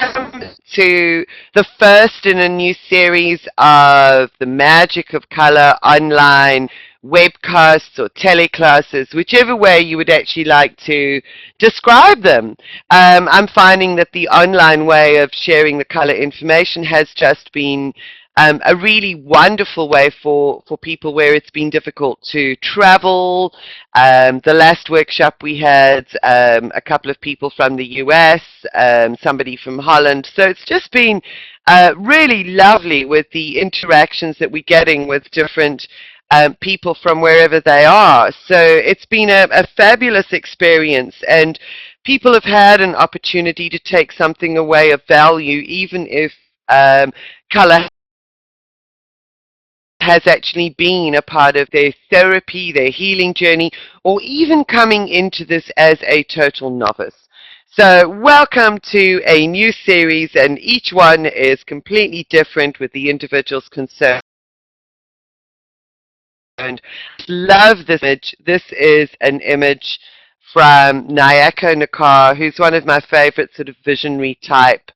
welcome to the first in a new series of the Magic of Color online webcasts or teleclasses, whichever way you would actually like to describe them. I'm finding that the online way of sharing the color information has just been a really wonderful way for people where it's been difficult to travel. The last workshop we had a couple of people from the US, somebody from Holland. So it's just been really lovely with the interactions that we're getting with different people from wherever they are. So it's been a fabulous experience, and people have had an opportunity to take something away of value, even if color has actually been a part of their therapy, their healing journey, or even coming into this as a total novice. So welcome to a new series, and each one is completely different with the individuals concerned. Love this image. This is an image from Nyako Nakar, who's one of my favorite sort of visionary type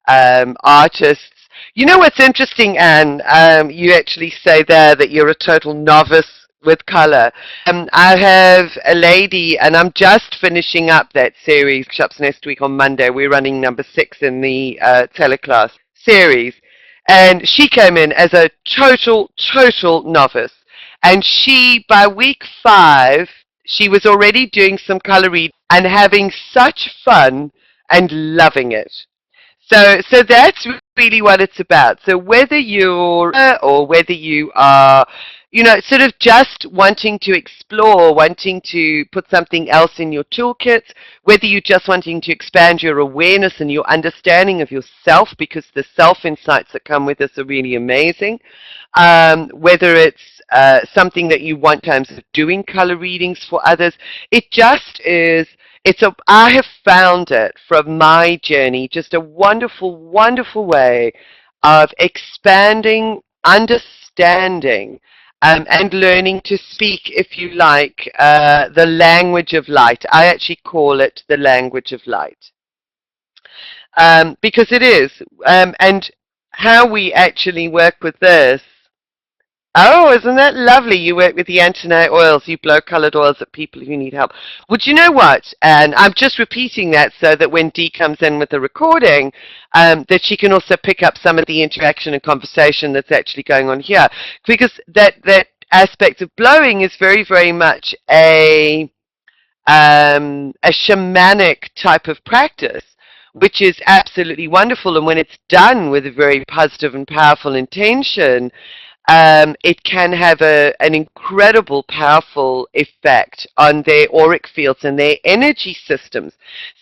artists. You know what's interesting, Anne? You actually say there that you're a total novice with color. I have a lady, and I'm just finishing up that series, workshops next week on Monday. We're running number 6 in the teleclass series. And she came in as a total novice. And she, by week 5, she was already doing some color reading and having such fun and loving it. So that's really what it's about. So whether you're or whether you are, sort of just wanting to explore, wanting to put something else in your toolkit, whether you're just wanting to expand your awareness and your understanding of yourself, because the self-insights that come with this are really amazing, whether it's something that you want in terms of doing color readings for others, it just is. I have found it from my journey just a wonderful way of expanding, understanding, and learning to speak, if you like, the language of light. I actually call it the language of light, because it is. And how we actually work with this. Oh, isn't that lovely? You work with the Antinate oils, you blow colored oils at people who need help. Would you know what? And I'm just repeating that so that when Dee comes in with the recording, that she can also pick up some of the interaction and conversation that's actually going on here. Because that aspect of blowing is very much a shamanic type of practice, which is absolutely wonderful. And when it's done with a very positive and powerful intention, it can have an incredible, powerful effect on their auric fields and their energy systems.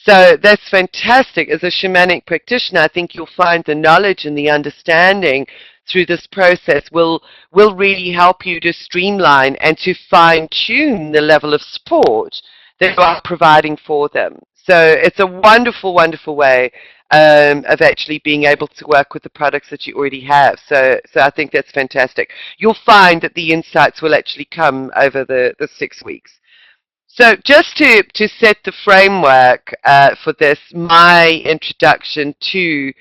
So that's fantastic. As a shamanic practitioner, I think you'll find the knowledge and the understanding through this process will really help you to streamline and to fine-tune the level of support that you are providing for them. So it's a wonderful way of actually being able to work with the products that you already have. So I think that's fantastic. You'll find that the insights will actually come over the 6 weeks. So just to set the framework for this, my introduction to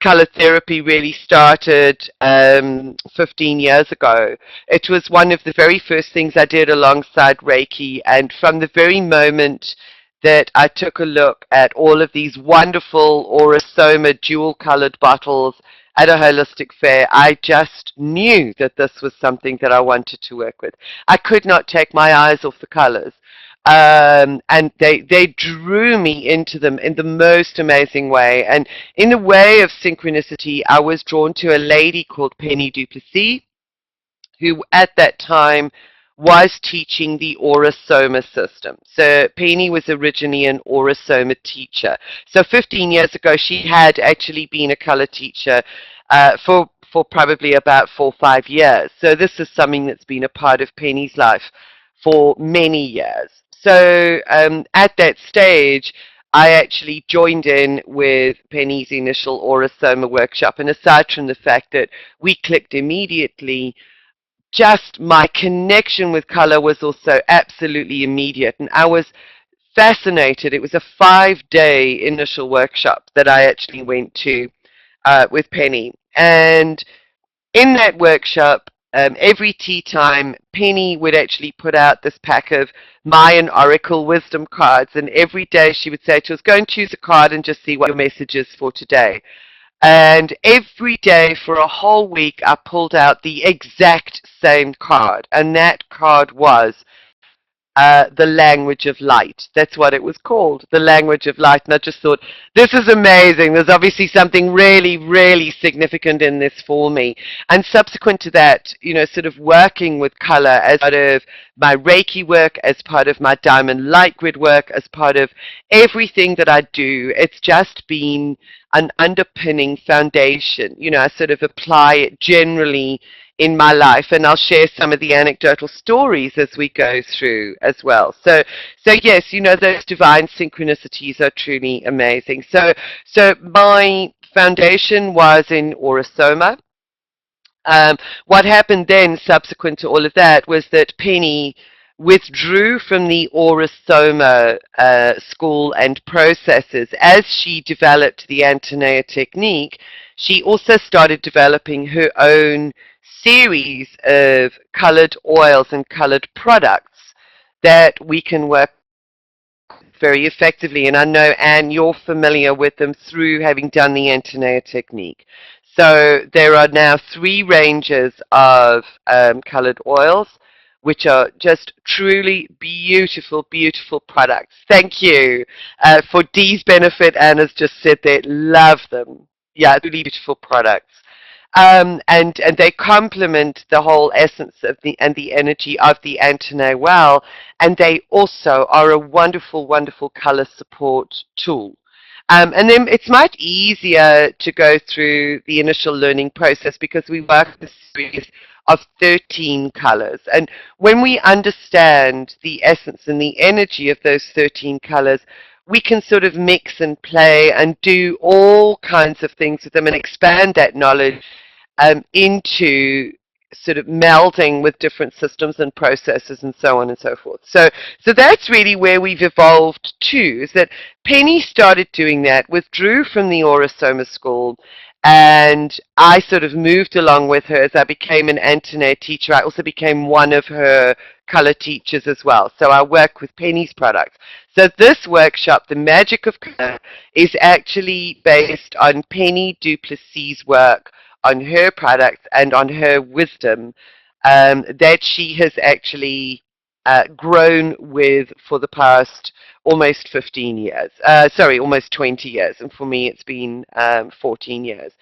color therapy really started 15 years ago. It was one of the very first things I did alongside Reiki, and from the very moment that I took a look at all of these wonderful Aurosoma dual-colored bottles at a holistic fair, I just knew that this was something that I wanted to work with. I could not take my eyes off the colors. And they drew me into them in the most amazing way. And in the way of synchronicity, I was drawn to a lady called Penny Duplessis, who at that time was teaching the Aurosoma system. So Penny was originally an Aurosoma teacher. So 15 years ago, she had actually been a color teacher for probably about 4 or 5 years. So this is something that's been a part of Penny's life for many years. So at that stage, I actually joined in with Penny's initial Aurosoma workshop. And aside from the fact that we clicked immediately, just my connection with color was also absolutely immediate. And I was fascinated. It was a 5-day initial workshop that I actually went to with Penny. And in that workshop, every tea time, Penny would actually put out this pack of Mayan Oracle wisdom cards. And every day she would say to us, go and choose a card and just see what your message is for today. And every day for a whole week, I pulled out the exact same card. And that card was the language of light. That's what it was called, the language of light. And I just thought, this is amazing. There's obviously something really, really significant in this for me. And subsequent to that, you know, sort of working with color as part of my Reiki work, as part of my Diamond Light Grid work, as part of everything that I do, it's just been an underpinning foundation. You know, I sort of apply it generally in my life, and I'll share some of the anecdotal stories as we go through as well. So yes, you know, those divine synchronicities are truly amazing. So my foundation was in Aura-Soma. What happened then, subsequent to all of that, was that Penny withdrew from the Aura-Soma school and processes. As she developed the Antonia technique, she also started developing her own series of colored oils and colored products that we can work very effectively. And I know, Anne, you're familiar with them through having done the Antonia technique. So there are now 3 ranges of colored oils, which are just truly beautiful, beautiful products. Thank you for Dee's benefit. Anna's just said they love them. Yeah, really beautiful products. And they complement the whole essence of the energy of the Antonia well, and they also are a wonderful, wonderful color support tool. And then it's much easier to go through the initial learning process because we work with a series of 13 colors. And when we understand the essence and the energy of those 13 colors, we can sort of mix and play and do all kinds of things with them and expand that knowledge into sort of melding with different systems and processes and so on and so forth. So that's really where we've evolved to, is that Penny started doing that, withdrew from the Aura-Soma school, and I sort of moved along with her as I became an Antonia teacher. I also became one of her color teachers as well. So I work with Penny's products. So this workshop, The Magic of Color, is actually based on Penny du Plessis' work on her products and on her wisdom that she has actually grown with for the past almost 15 years. Sorry, almost 20 years. And for me, it's been 14 years.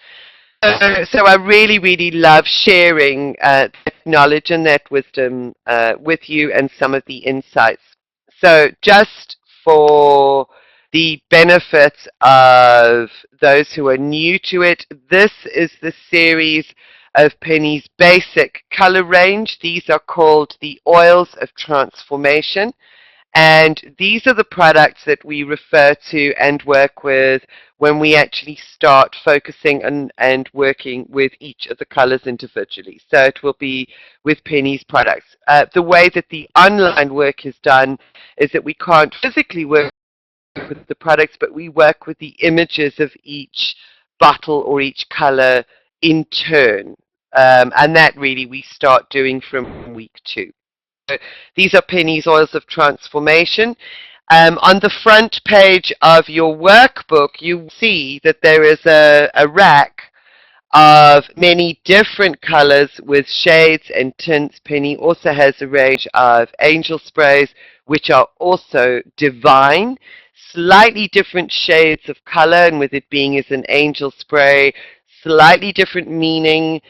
So I really, really love sharing that knowledge and that wisdom with you and some of the insights. So just for the benefit of those who are new to it, this is the series of Penny's basic color range. These are called the Oils of Transformation. And these are the products that we refer to and work with when we actually start focusing and working with each of the colors individually. So it will be with Penny's products. The way that the online work is done is that we can't physically work with the products, but we work with the images of each bottle or each color in turn. And that really we start doing from week 2. These are Penny's Oils of Transformation. On the front page of your workbook, you see that there is a rack of many different colors with shades and tints. Penny also has a range of angel sprays, which are also divine, slightly different shades of color, and with it being as an angel spray, slightly different meaning.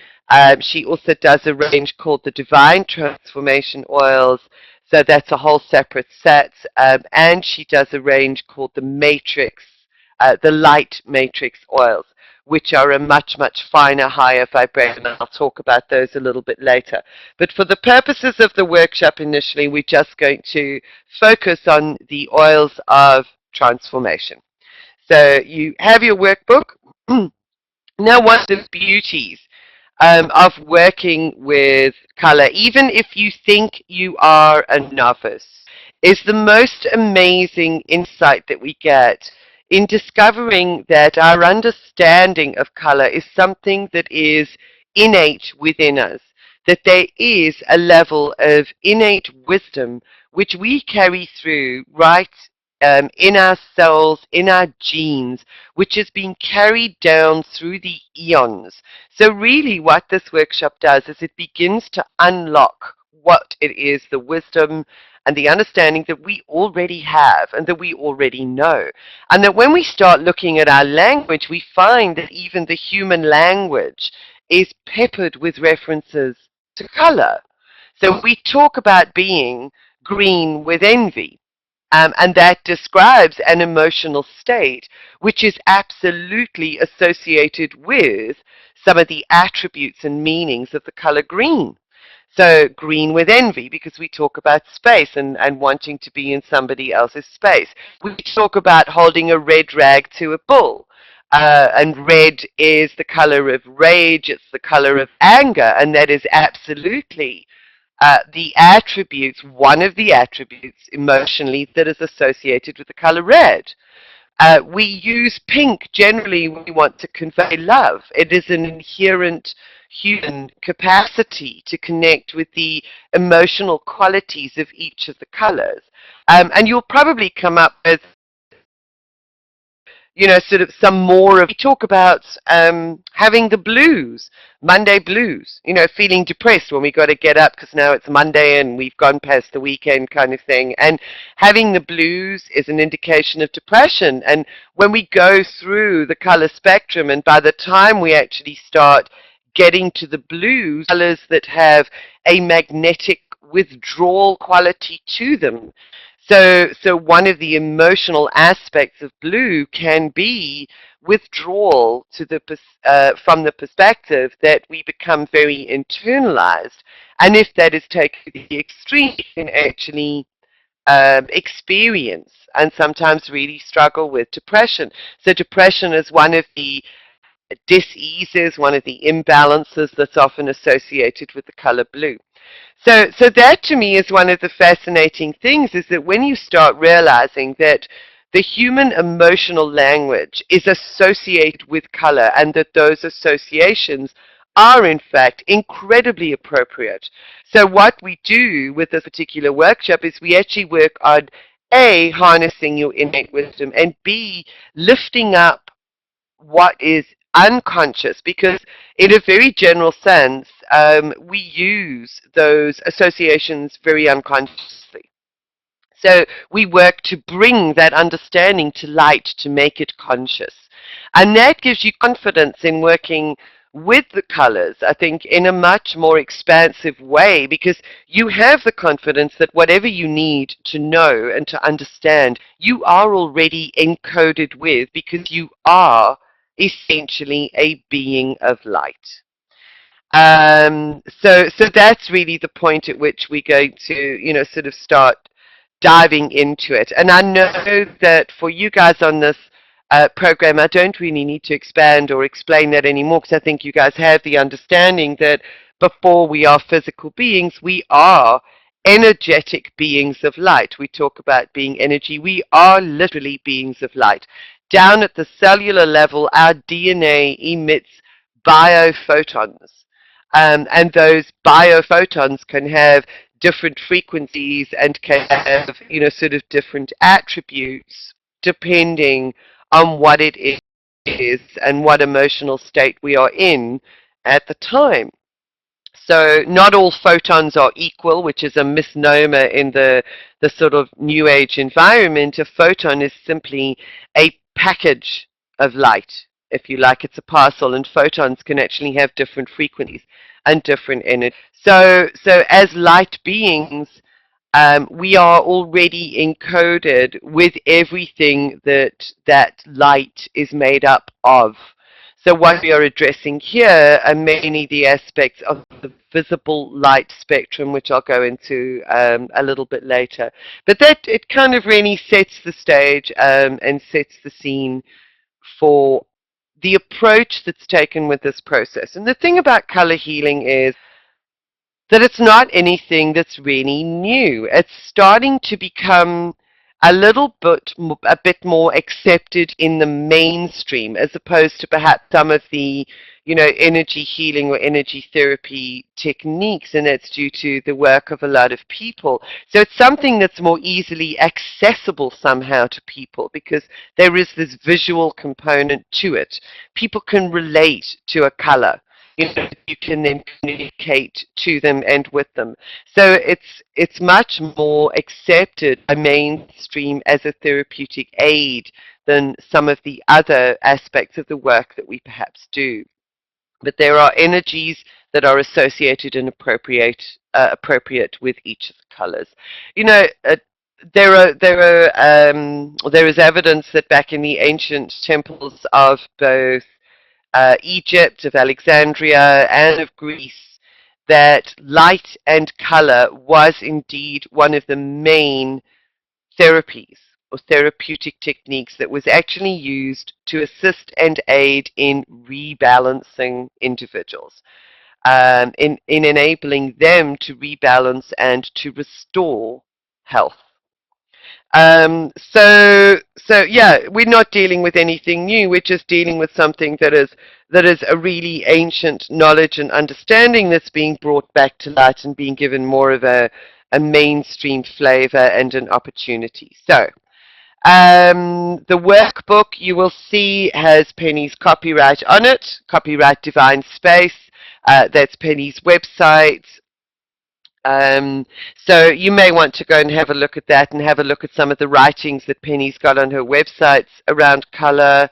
She also does a range called the Divine Transformation Oils, so that's a whole separate set. And she does a range called the Matrix, the Light Matrix Oils, which are a much, much finer, higher vibration. I'll talk about those a little bit later. But for the purposes of the workshop initially, we're just going to focus on the oils of transformation. So you have your workbook. Now, one of the beauties of working with color, even if you think you are a novice, is the most amazing insight that we get in discovering that our understanding of color is something that is innate within us, that there is a level of innate wisdom which we carry through right in our cells, in our genes, which has been carried down through the eons. So really what this workshop does is it begins to unlock what it is, the wisdom and the understanding that we already have and that we already know. And that when we start looking at our language, we find that even the human language is peppered with references to color. So we talk about being green with envy. And that describes an emotional state which is absolutely associated with some of the attributes and meanings of the color green. So green with envy, because we talk about space and wanting to be in somebody else's space. We talk about holding a red rag to a bull. And red is the color of rage, it's the color of anger, and that is absolutely the attributes, one of the attributes emotionally that is associated with the color red. We use pink generally when we want to convey love. It is an inherent human capacity to connect with the emotional qualities of each of the colors. And you'll probably come up with sort of some more of, we talk about having the blues, Monday blues, feeling depressed when we got to get up because now it's Monday and we've gone past the weekend kind of thing. And having the blues is an indication of depression. And when we go through the color spectrum, and by the time we actually start getting to the blues, colors that have a magnetic withdrawal quality to them. So one of the emotional aspects of blue can be withdrawal to from the perspective that we become very internalized. And if that is taken to the extreme, you can actually experience and sometimes really struggle with depression. So depression is one of the dis-eases, one of the imbalances that's often associated with the color blue. So that to me is one of the fascinating things, is that when you start realizing that the human emotional language is associated with color and that those associations are in fact incredibly appropriate. So what we do with this particular workshop is we actually work on A, harnessing your innate wisdom, and B, lifting up what is unconscious, because in a very general sense, we use those associations very unconsciously. So we work to bring that understanding to light, to make it conscious. And that gives you confidence in working with the colors, I think, in a much more expansive way, because you have the confidence that whatever you need to know and to understand, you are already encoded with, because you are essentially a being of light. So that's really the point at which we're going to, sort of start diving into it. And I know that for you guys on this program, I don't really need to expand or explain that anymore, because I think you guys have the understanding that before we are physical beings, we are energetic beings of light. We talk about being energy. We are literally beings of light. Down at the cellular level, our DNA emits biophotons. And those biophotons can have different frequencies and can have, sort of different attributes depending on what it is and what emotional state we are in at the time. So not all photons are equal, which is a misnomer in the sort of new age environment. A photon is simply a package of light, if you like. It's a parcel, and photons can actually have different frequencies and different energy. So as light beings, we are already encoded with everything that light is made up of. So what we are addressing here are mainly the aspects of the visible light spectrum, which I'll go into a little bit later. But that, it kind of really sets the stage and sets the scene for the approach that's taken with this process. And the thing about color healing is that it's not anything that's really new. It's starting to become a little bit a bit more accepted in the mainstream, as opposed to perhaps some of the, you know, energy healing or energy therapy techniques, and that's due to the work of a lot of people. So it's something that's more easily accessible somehow to people, because there is this visual component to it. People can relate to a color. You know, you can then communicate to them and with them. So it's much more accepted by mainstream as a therapeutic aid than some of the other aspects of the work that we perhaps do. But there are energies that are associated and appropriate with each of the colors. You know, there is evidence that back in the ancient temples of both Egypt, of Alexandria, and of Greece, that light and color was indeed one of the main therapies or therapeutic techniques that was actually used to assist and aid in rebalancing individuals, in enabling them to rebalance and to restore health. So yeah, we're not dealing with anything new. We're just dealing with something that is a really ancient knowledge and understanding that's being brought back to light and being given more of a mainstream flavor and an opportunity. So the workbook you will see has Penny's copyright on it, copyright Divine Space. That's Penny's website. So you may want to go and have a look at that and have a look at some of the writings that Penny's got on her websites around color.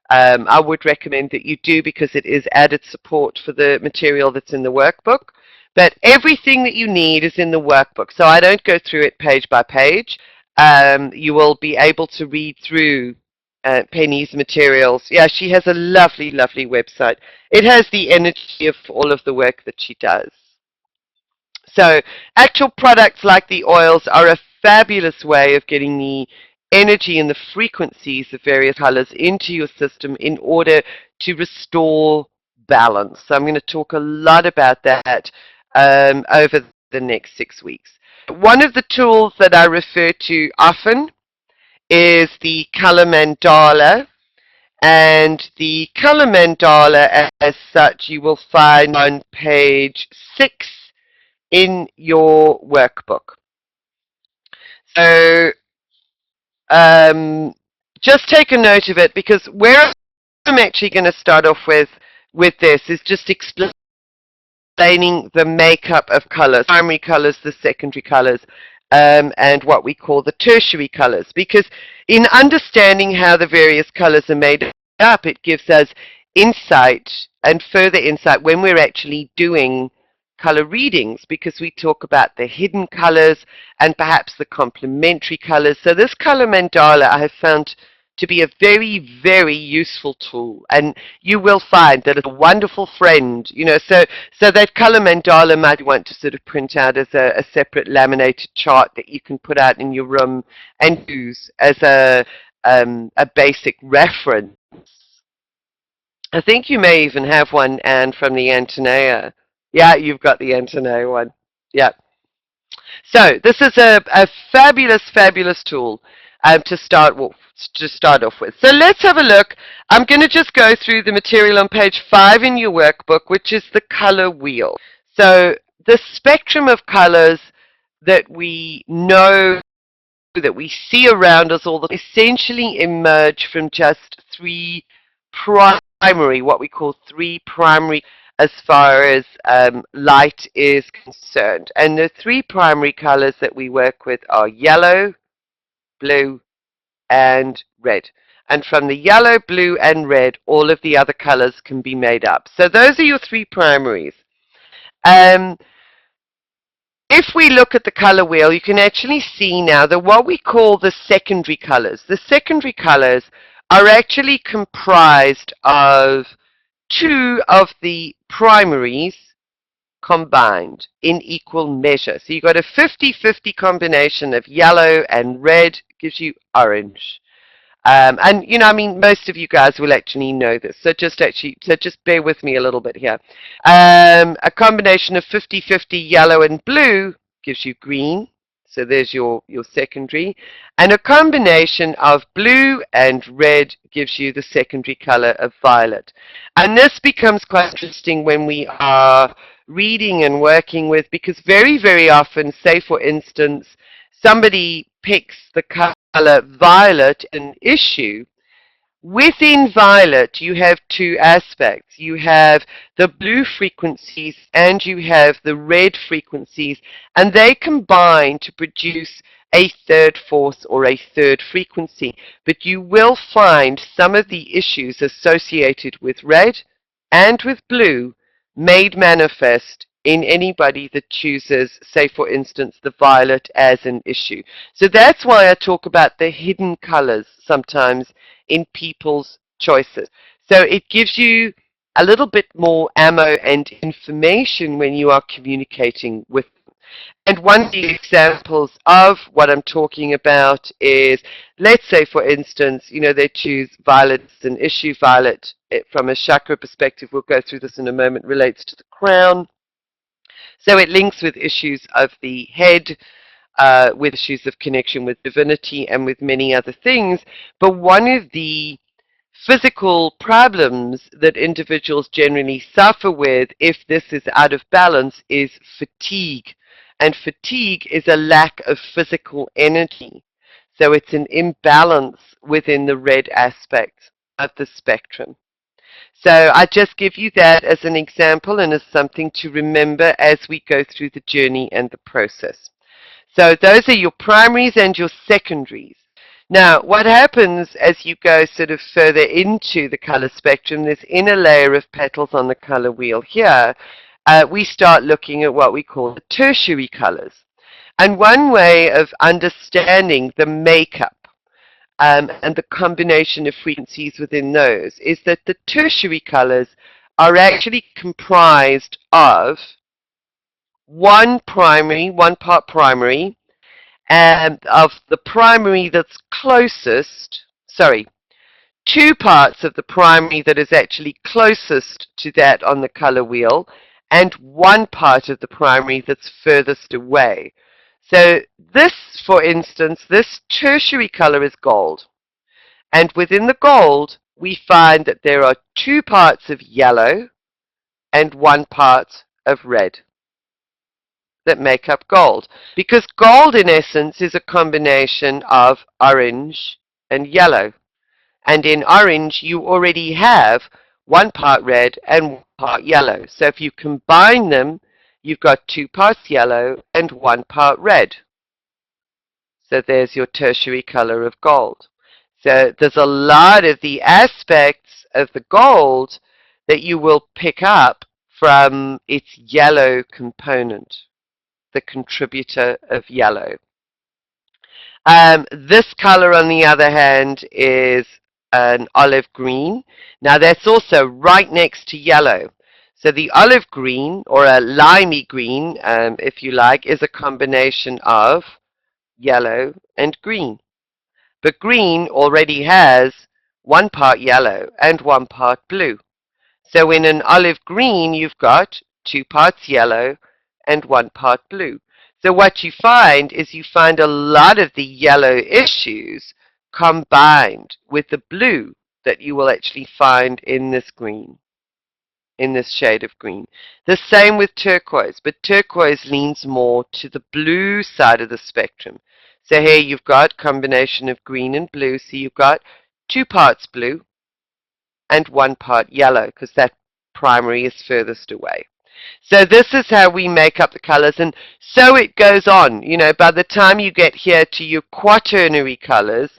I would recommend that you do, because it is added support for the material that's in the workbook. But everything that you need is in the workbook, so I don't go through it page by page. You will be able to read through Penny's materials. Yeah, she has a lovely, lovely website. It has the energy of all of the work that she does. So actual products like the oils are a fabulous way of getting the energy and the frequencies of various colors into your system in order to restore balance. So I'm going to talk a lot about that over the next 6 weeks. One of the tools that I refer to often is the color mandala. And the color mandala as such you will find on page 6 in your workbook. So just take a note of it, because where I'm actually going to start off with this is just explaining the makeup of colors, primary colors, the secondary colors, and what we call the tertiary colors. Because in understanding how the various colors are made up, it gives us insight and further insight when we're actually doing color readings, because we talk about the hidden colors and perhaps the complementary colors. So this color mandala I have found to be a very, very useful tool, and you will find that it's a wonderful friend. You know, so that color mandala might want to sort of print out as a separate laminated chart that you can put out in your room and use as a basic reference. I think you may even have one, Anne, from the Antonia. Yeah, you've got the Antonia one. Yeah. So this is a fabulous, fabulous tool to start off with. So let's have a look. I'm going to just go through the material on page 5 in your workbook, which is the color wheel. So the spectrum of colors that we know, that we see around us all, essentially emerge from just three primary, what we call three primary, as far as light is concerned. And the three primary colors that we work with are yellow, blue, and red. And from the yellow, blue, and red, all of the other colors can be made up. So those are your three primaries. If we look at the color wheel, you can actually see now that what we call the secondary colors. The secondary colors are actually comprised of two of the primaries combined in equal measure. So you've got a 50-50 combination of yellow and red, gives you orange. And you know, I mean, most of you guys will actually know this. So just bear with me a little bit here. A combination of 50-50 yellow and blue gives you green. So there's your secondary. And a combination of blue and red gives you the secondary color of violet. And this becomes quite interesting when we are reading and working with, because very, very often, say for instance, somebody picks the color violet in an issue. Within violet, you have two aspects. You have the blue frequencies and you have the red frequencies, and they combine to produce a third force or a third frequency. But you will find some of the issues associated with red and with blue made manifest in anybody that chooses, say for instance, the violet as an issue. So that's why I talk about the hidden colors sometimes in people's choices. So it gives you a little bit more ammo and information when you are communicating with them. And one of the examples of what I'm talking about is, let's say for instance, you know, they choose violet as an issue. Violet, from a chakra perspective, we'll go through this in a moment, relates to the crown. So it links with issues of the head, with issues of connection with divinity and with many other things. But one of the physical problems that individuals generally suffer with if this is out of balance is fatigue. And fatigue is a lack of physical energy. So it's an imbalance within the red aspect of the spectrum. So I just give you that as an example and as something to remember as we go through the journey and the process. So those are your primaries and your secondaries. Now, what happens as you go sort of further into the color spectrum, this inner layer of petals on the color wheel here, we start looking at what we call the tertiary colors. And one way of understanding the makeup and the combination of frequencies within those is that the tertiary colors are actually comprised of one part primary, and of the primary that's closest, sorry, two parts of the primary that is actually closest to that on the color wheel, and one part of the primary that's furthest away. So this, for instance, this tertiary color is gold. And within the gold, we find that there are two parts of yellow and one part of red that make up gold. Because gold, in essence, is a combination of orange and yellow. And in orange, you already have one part red and one part yellow. So if you combine them, you've got two parts yellow and one part red. So there's your tertiary color of gold. So there's a lot of the aspects of the gold that you will pick up from its yellow component, the contributor of yellow. This color, on the other hand, is an olive green. Now that's also right next to yellow. So the olive green, or a limey green, if you like, is a combination of yellow and green. But green already has one part yellow and one part blue. So in an olive green, you've got two parts yellow and one part blue. So what you find is you find a lot of the yellow issues combined with the blue that you will actually find in this green, in this shade of green. The same with turquoise, but turquoise leans more to the blue side of the spectrum. So here you've got combination of green and blue, so you've got two parts blue and one part yellow, because that primary is furthest away. So this is how we make up the colors, and so it goes on. You know, by the time you get here to your quaternary colors,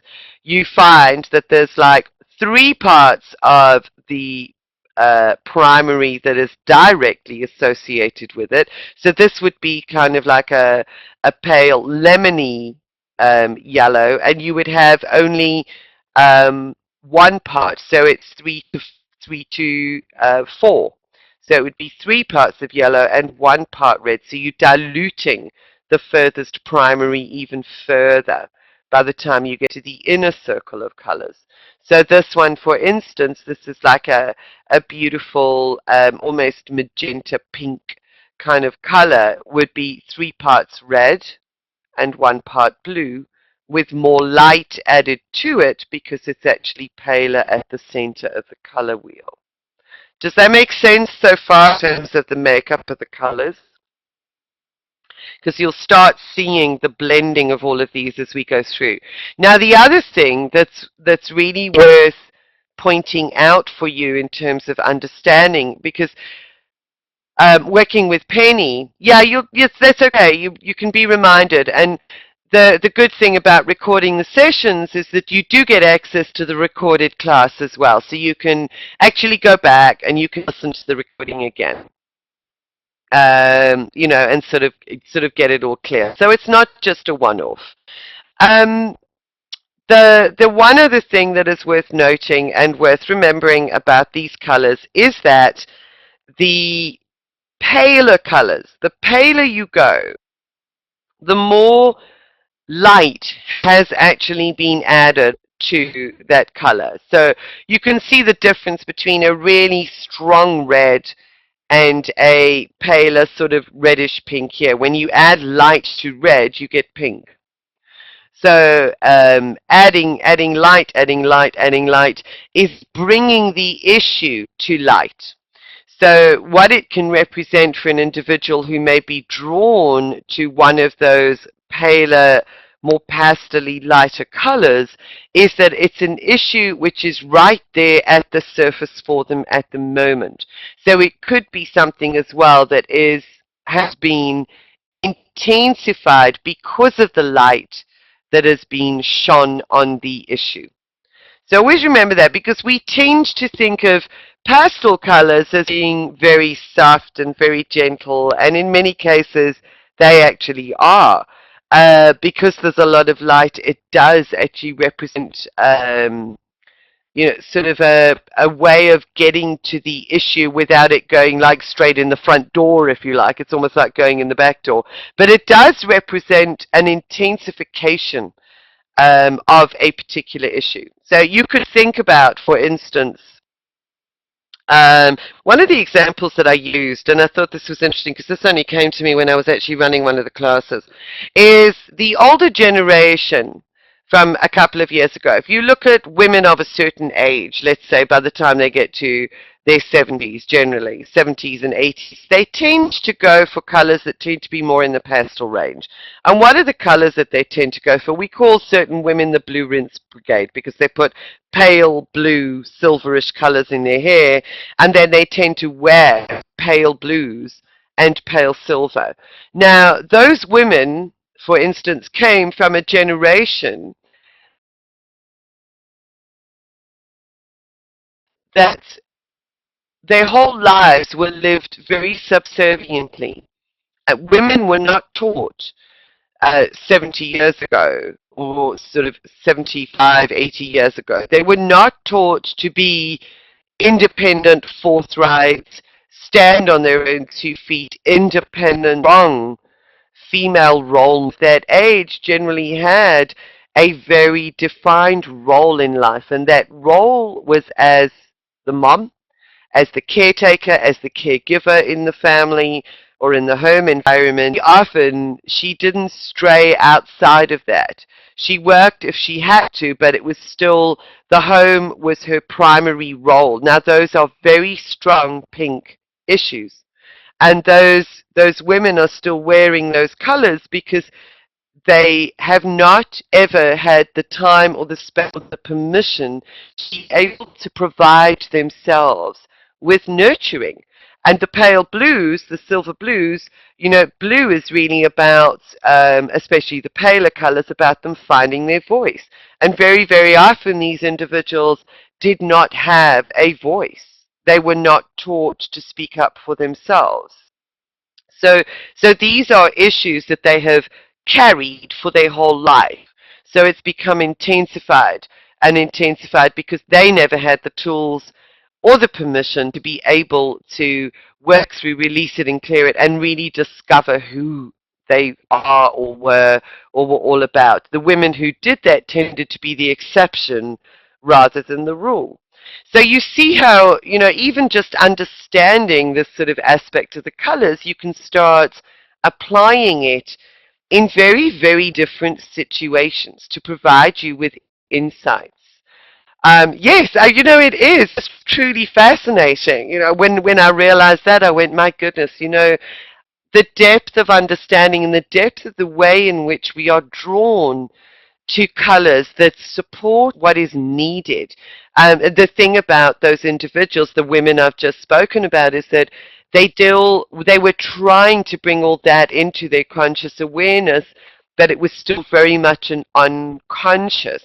you find that there's like three parts of the primary that is directly associated with it. So this would be kind of like a pale lemony yellow, and you would have only one part. So it's 3 to 4. So it would be three parts of yellow and one part red. So you're diluting the furthest primary even further by the time you get to the inner circle of colors. So this one, for instance, this is like a beautiful, almost magenta pink kind of color, would be 3 parts red and 1 part blue, with more light added to it because it's actually paler at the center of the color wheel. Does that make sense so far in terms of the makeup of the colors? Because you'll start seeing the blending of all of these as we go through. Now, the other thing that's really worth pointing out for you in terms of understanding, because working with Penny, yeah, yes, that's okay. You can be reminded, and the good thing about recording the sessions is that you do get access to the recorded class as well, so you can actually go back and you can listen to the recording again. You know, and sort of get it all clear. So it's not just a one-off. The one other thing that is worth noting and worth remembering about these colors is that the paler colors, the paler you go, the more light has actually been added to that color. So you can see the difference between a really strong red and a paler sort of reddish pink here. When you add light to red, you get pink. So adding light, adding light, adding light is bringing the issue to light. So what it can represent for an individual who may be drawn to one of those paler, more pastely lighter colors is that it's an issue which is right there at the surface for them at the moment. So it could be something as well that has been intensified because of the light that has been shone on the issue. So always remember that, because we tend to think of pastel colors as being very soft and very gentle, and in many cases they actually are. Because there's a lot of light, it does actually represent you know, sort of a way of getting to the issue without it going like straight in the front door, if you like. It's almost like going in the back door. But it does represent an intensification of a particular issue. So you could think about, for instance, one of the examples that I used, and I thought this was interesting because this only came to me when I was actually running one of the classes, is the older generation from a couple of years ago. If you look at women of a certain age, let's say by the time they get to their 70s, generally, 70s and 80s, they tend to go for colors that tend to be more in the pastel range. And what are the colors that they tend to go for? We call certain women the blue rinse brigade because they put pale blue, silverish colors in their hair, and then they tend to wear pale blues and pale silver. Now, those women, for instance, came from a generation that their whole lives were lived very subserviently. Women were not taught 70 years ago, or sort of 75, 80 years ago. They were not taught to be independent, forthright, stand on their own 2 feet, independent, strong female roles. That age generally had a very defined role in life, and that role was as the mom, as the caretaker, as the caregiver in the family or in the home environment. Often she didn't stray outside of that. She worked if she had to, but it was still, the home was her primary role. Now those are very strong pink issues. And those women are still wearing those colors because they have not ever had the time or the space or the permission to be able to provide themselves with nurturing. And the pale blues, the silver blues, you know, blue is really about, especially the paler colors, about them finding their voice. And very, very often these individuals did not have a voice. They were not taught to speak up for themselves. So these are issues that they have carried for their whole life. So it's become intensified and intensified because they never had the tools or the permission to be able to work through, release it and clear it, and really discover who they are or were all about. The women who did that tended to be the exception rather than the rule. So you see how, even just understanding this sort of aspect of the colors, you can start applying it in very, very different situations to provide you with insights. Yes, it is truly fascinating. When I realized that, I went, my goodness, the depth of understanding and the depth of the way in which we are drawn to colors that support what is needed. The thing about those individuals, the women I've just spoken about, is that they were trying to bring all that into their conscious awareness, but it was still very much an unconscious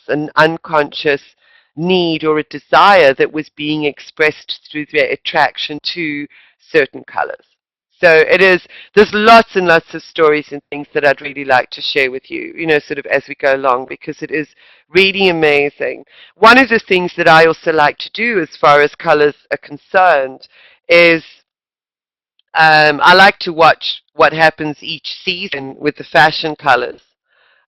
need or a desire that was being expressed through their attraction to certain colors. So there's lots and lots of stories and things that I'd really like to share with you, sort of as we go along, because it is really amazing. One of the things that I also like to do as far as colors are concerned is I like to watch what happens each season with the fashion colors,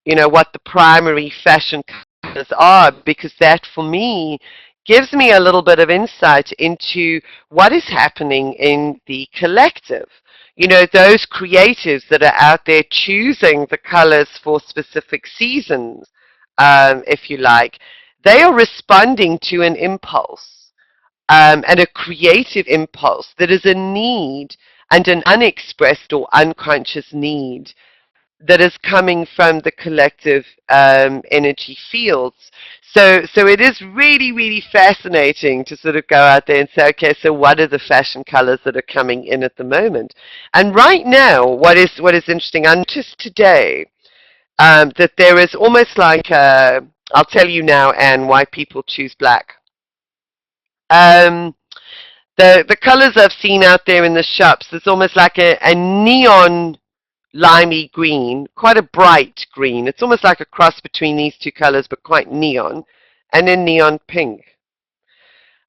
what the primary fashion colors are, because that for me gives me a little bit of insight into what is happening in the collective. Those creatives that are out there choosing the colors for specific seasons, if you like, they are responding to an impulse, and a creative impulse that is a need and an unexpressed or unconscious need that is coming from the collective energy fields. So it is really, really fascinating to sort of go out there and say, okay, so what are the fashion colors that are coming in at the moment? And right now, what is interesting, I noticed today that there is almost like I'll tell you now, Anne, why people choose black. Um, the colors I've seen out there in the shops, it's almost like a neon limey green, quite a bright green. It's almost like a cross between these two colors, but quite neon, and then neon pink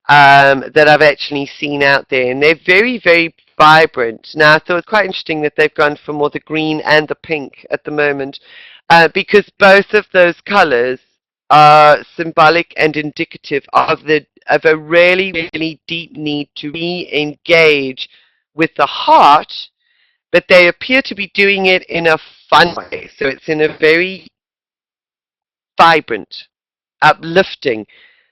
that I've actually seen out there. And they're very, very vibrant. Now, I thought it quite interesting that they've gone for more the green and the pink at the moment, because both of those colors are symbolic and indicative of a really, really deep need to re-engage with the heart, but they appear to be doing it in a fun way. So it's in a very vibrant, uplifting,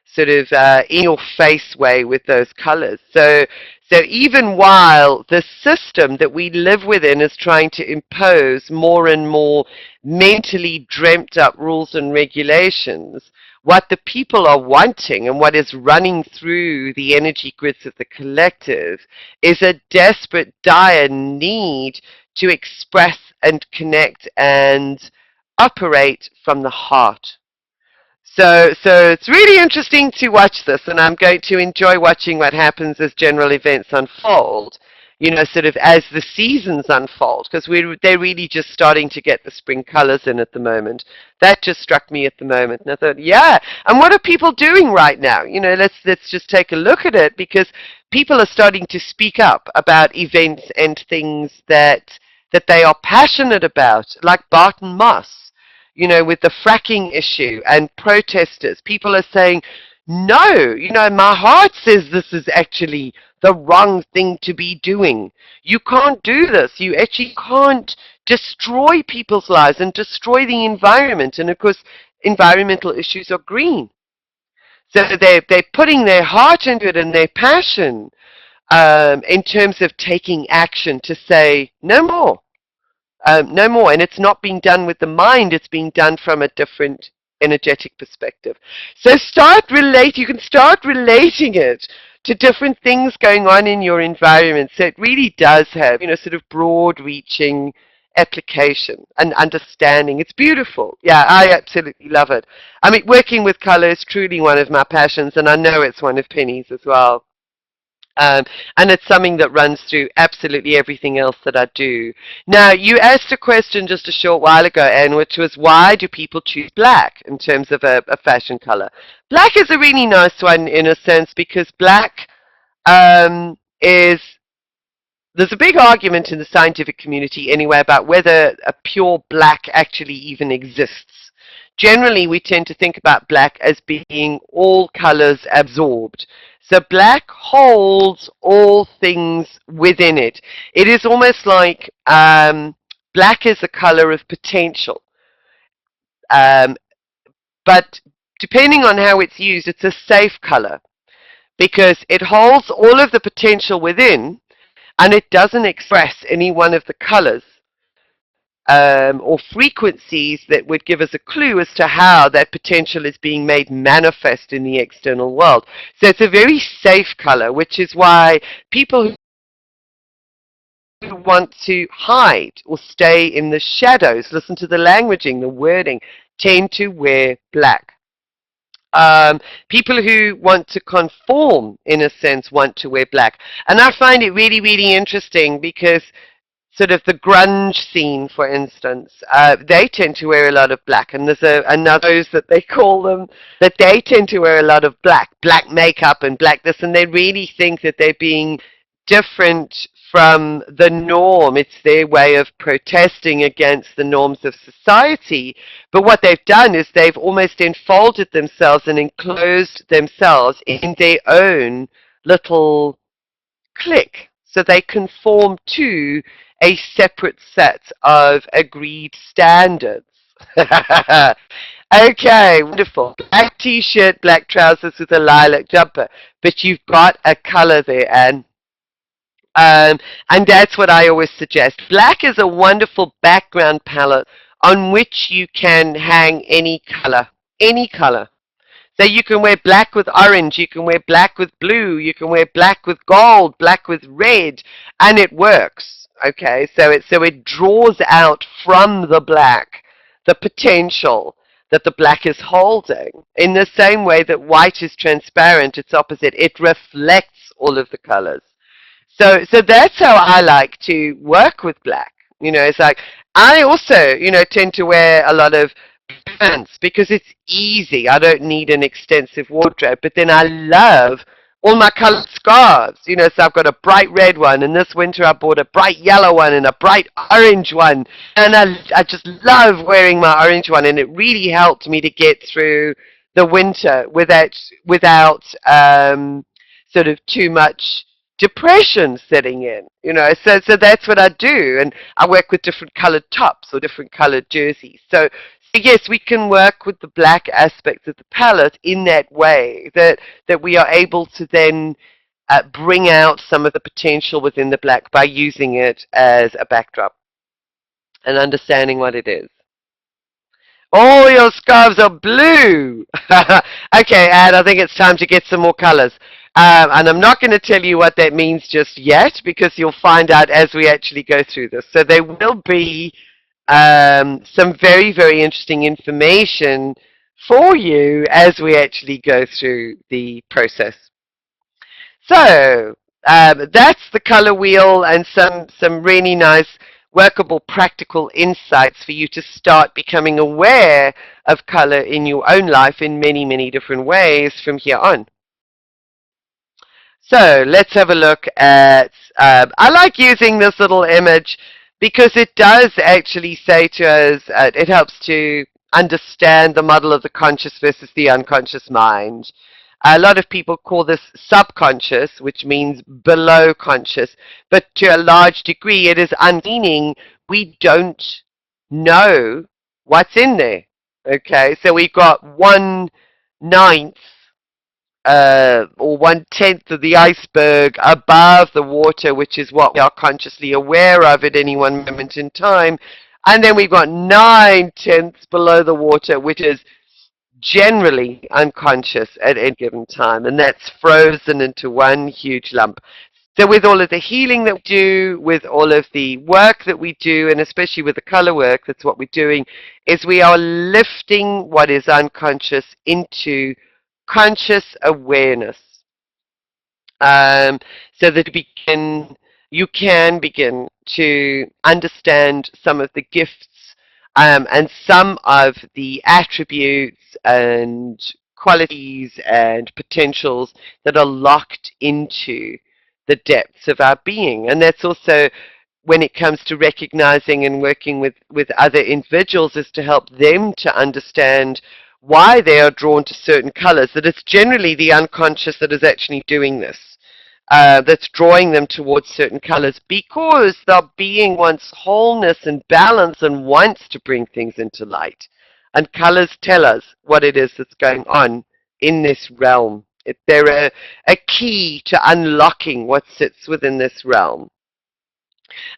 sort of in your face way with those colors. So even while the system that we live within is trying to impose more and more mentally dreamt up rules and regulations, what the people are wanting and what is running through the energy grids of the collective is a desperate, dire need to express and connect and operate from the heart. So it's really interesting to watch this, and I'm going to enjoy watching what happens as general events unfold, sort of as the seasons unfold, because they're really just starting to get the spring colors in at the moment. That just struck me at the moment, and I thought, yeah, and what are people doing right now? Let's just take a look at it, because people are starting to speak up about events and things that they are passionate about, like Barton Moss, with the fracking issue and protesters. People are saying, no, my heart says this is actually the wrong thing to be doing. You can't do this. You actually can't destroy people's lives and destroy the environment. And of course, environmental issues are green. So they're putting their heart into it and their passion in terms of taking action to say, no more. No more. And it's not being done with the mind, it's being done from a different energetic perspective. So you can start relating it to different things going on in your environment. So it really does have, sort of broad reaching application and understanding. It's beautiful. Yeah, I absolutely love it. I mean, working with color is truly one of my passions, and I know it's one of Penny's as well. And it's something that runs through absolutely everything else that I do. Now, you asked a question just a short while ago, Anne, which was, why do people choose black in terms of a fashion color? Black is a really nice one in a sense, because black is there's a big argument in the scientific community anyway about whether a pure black actually even exists. Generally, we tend to think about black as being all colors absorbed. So black holds all things within it. It is almost like black is a color of potential. Um, but depending on how it's used, it's a safe color because it holds all of the potential within and it doesn't express any one of the colors or frequencies that would give us a clue as to how that potential is being made manifest in the external world. So it's a very safe color, which is why people who want to hide or stay in the shadows, listen to the languaging, the wording, tend to wear black. People who want to conform, in a sense, want to wear black. And I find it really, really interesting because sort of the grunge scene, for instance, they tend to wear a lot of black. And there's another that they call them, that they tend to wear a lot of black makeup and black this, and they really think that they're being different from the norm. It's their way of protesting against the norms of society. But what they've done is they've almost enfolded themselves and enclosed themselves in their own little clique. So they conform to a separate set of agreed standards. Okay, wonderful. Black t-shirt, black trousers with a lilac jumper. But you've got a color there, Anne. And that's what I always suggest. Black is a wonderful background palette on which you can hang any color. Any color. So you can wear black with orange, you can wear black with blue, you can wear black with gold, black with red, and it works. Okay, so it draws out from the black the potential that the black is holding. In the same way that white is transparent, its opposite, it reflects all of the colors. So that's how I like to work with black. You know, it's like I also, tend to wear a lot of pants because it's easy. I don't need an extensive wardrobe. But then I love all my colored scarves. So I've got a bright red one, and this winter I bought a bright yellow one and a bright orange one. And I just love wearing my orange one, and it really helped me to get through the winter without sort of too much depression setting in, so that's what I do, and I work with different colored tops or different colored jerseys. So yes, we can work with the black aspects of the palette in that way, that we are able to then bring out some of the potential within the black by using it as a backdrop and understanding what it is. All your scarves are blue. Okay, Ad, I think it's time to get some more colors. And I'm not going to tell you what that means just yet because you'll find out as we actually go through this. So there will be some very, very interesting information for you as we actually go through the process. So that's the color wheel and some really nice workable, practical insights for you to start becoming aware of color in your own life in many, many different ways from here on. So let's have a look at, I like using this little image because it does actually say to us, it helps to understand the model of the conscious versus the unconscious mind. A lot of people call this subconscious, which means below conscious, but to a large degree it is meaning we don't know what's in there. Okay, so we've got 1/9 or 1/10 of the iceberg above the water, which is what we are consciously aware of at any one moment in time. And then we've got 9/10 below the water, which is generally unconscious at any given time, and that's frozen into one huge lump. So with all of the healing that we do, with all of the work that we do, and especially with the color work, that's what we're doing, is we are lifting what is unconscious into conscious awareness. So that you can begin to understand some of the gifts and some of the attributes and qualities and potentials that are locked into the depths of our being. And that's also when it comes to recognizing and working with other individuals, is to help them to understand why they are drawn to certain colors, that it's generally the unconscious that is actually doing this, that's drawing them towards certain colors, because their being wants wholeness and balance and wants to bring things into light. And colors tell us what it is that's going on in this realm. They're a key to unlocking what sits within this realm.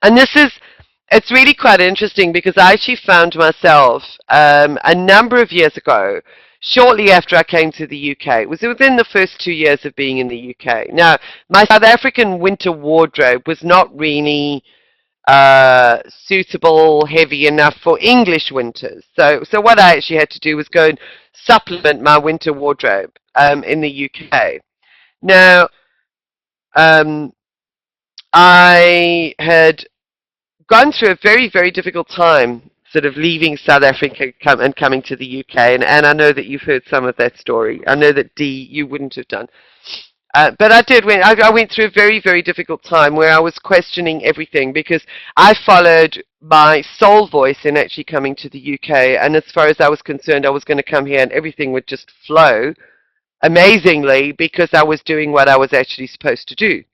And it's really quite interesting, because I actually found myself a number of years ago, shortly after I came to the UK. It was within the first 2 years of being in the UK. Now, my South African winter wardrobe was not really suitable, heavy enough for English winters. So what I actually had to do was go and supplement my winter wardrobe in the UK. Now, um, I had gone through a very, very difficult time sort of leaving South Africa and coming to the UK. And I know that you've heard some of that story. I know that Dee, you wouldn't have done. But I went through a very, very difficult time where I was questioning everything, because I followed my soul voice in actually coming to the UK. And as far as I was concerned, I was going to come here and everything would just flow amazingly, because I was doing what I was actually supposed to do.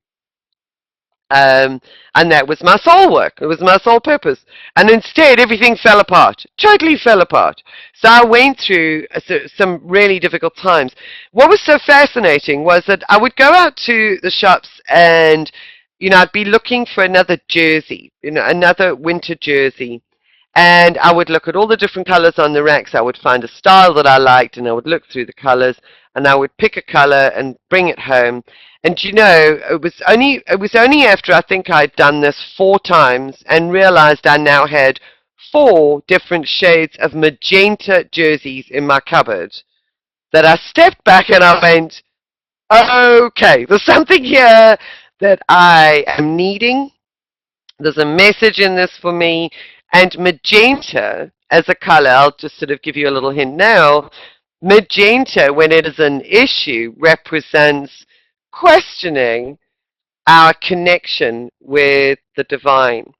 And that was my soul work. It was my soul purpose. And instead, everything fell apart. Totally fell apart. So I went through some really difficult times. What was so fascinating was that I would go out to the shops and, I'd be looking for another jersey, another winter jersey. And I would look at all the different colors on the racks. I would find a style that I liked, and I would look through the colors, and I would pick a color and bring it home. And it was only after I think I'd done this 4 times and realized I now had 4 different shades of magenta jerseys in my cupboard, that I stepped back and I went, okay, there's something here that I am needing. There's a message in this for me. And magenta as a color, I'll just sort of give you a little hint now. Magenta, when it is an issue, represents questioning our connection with the divine.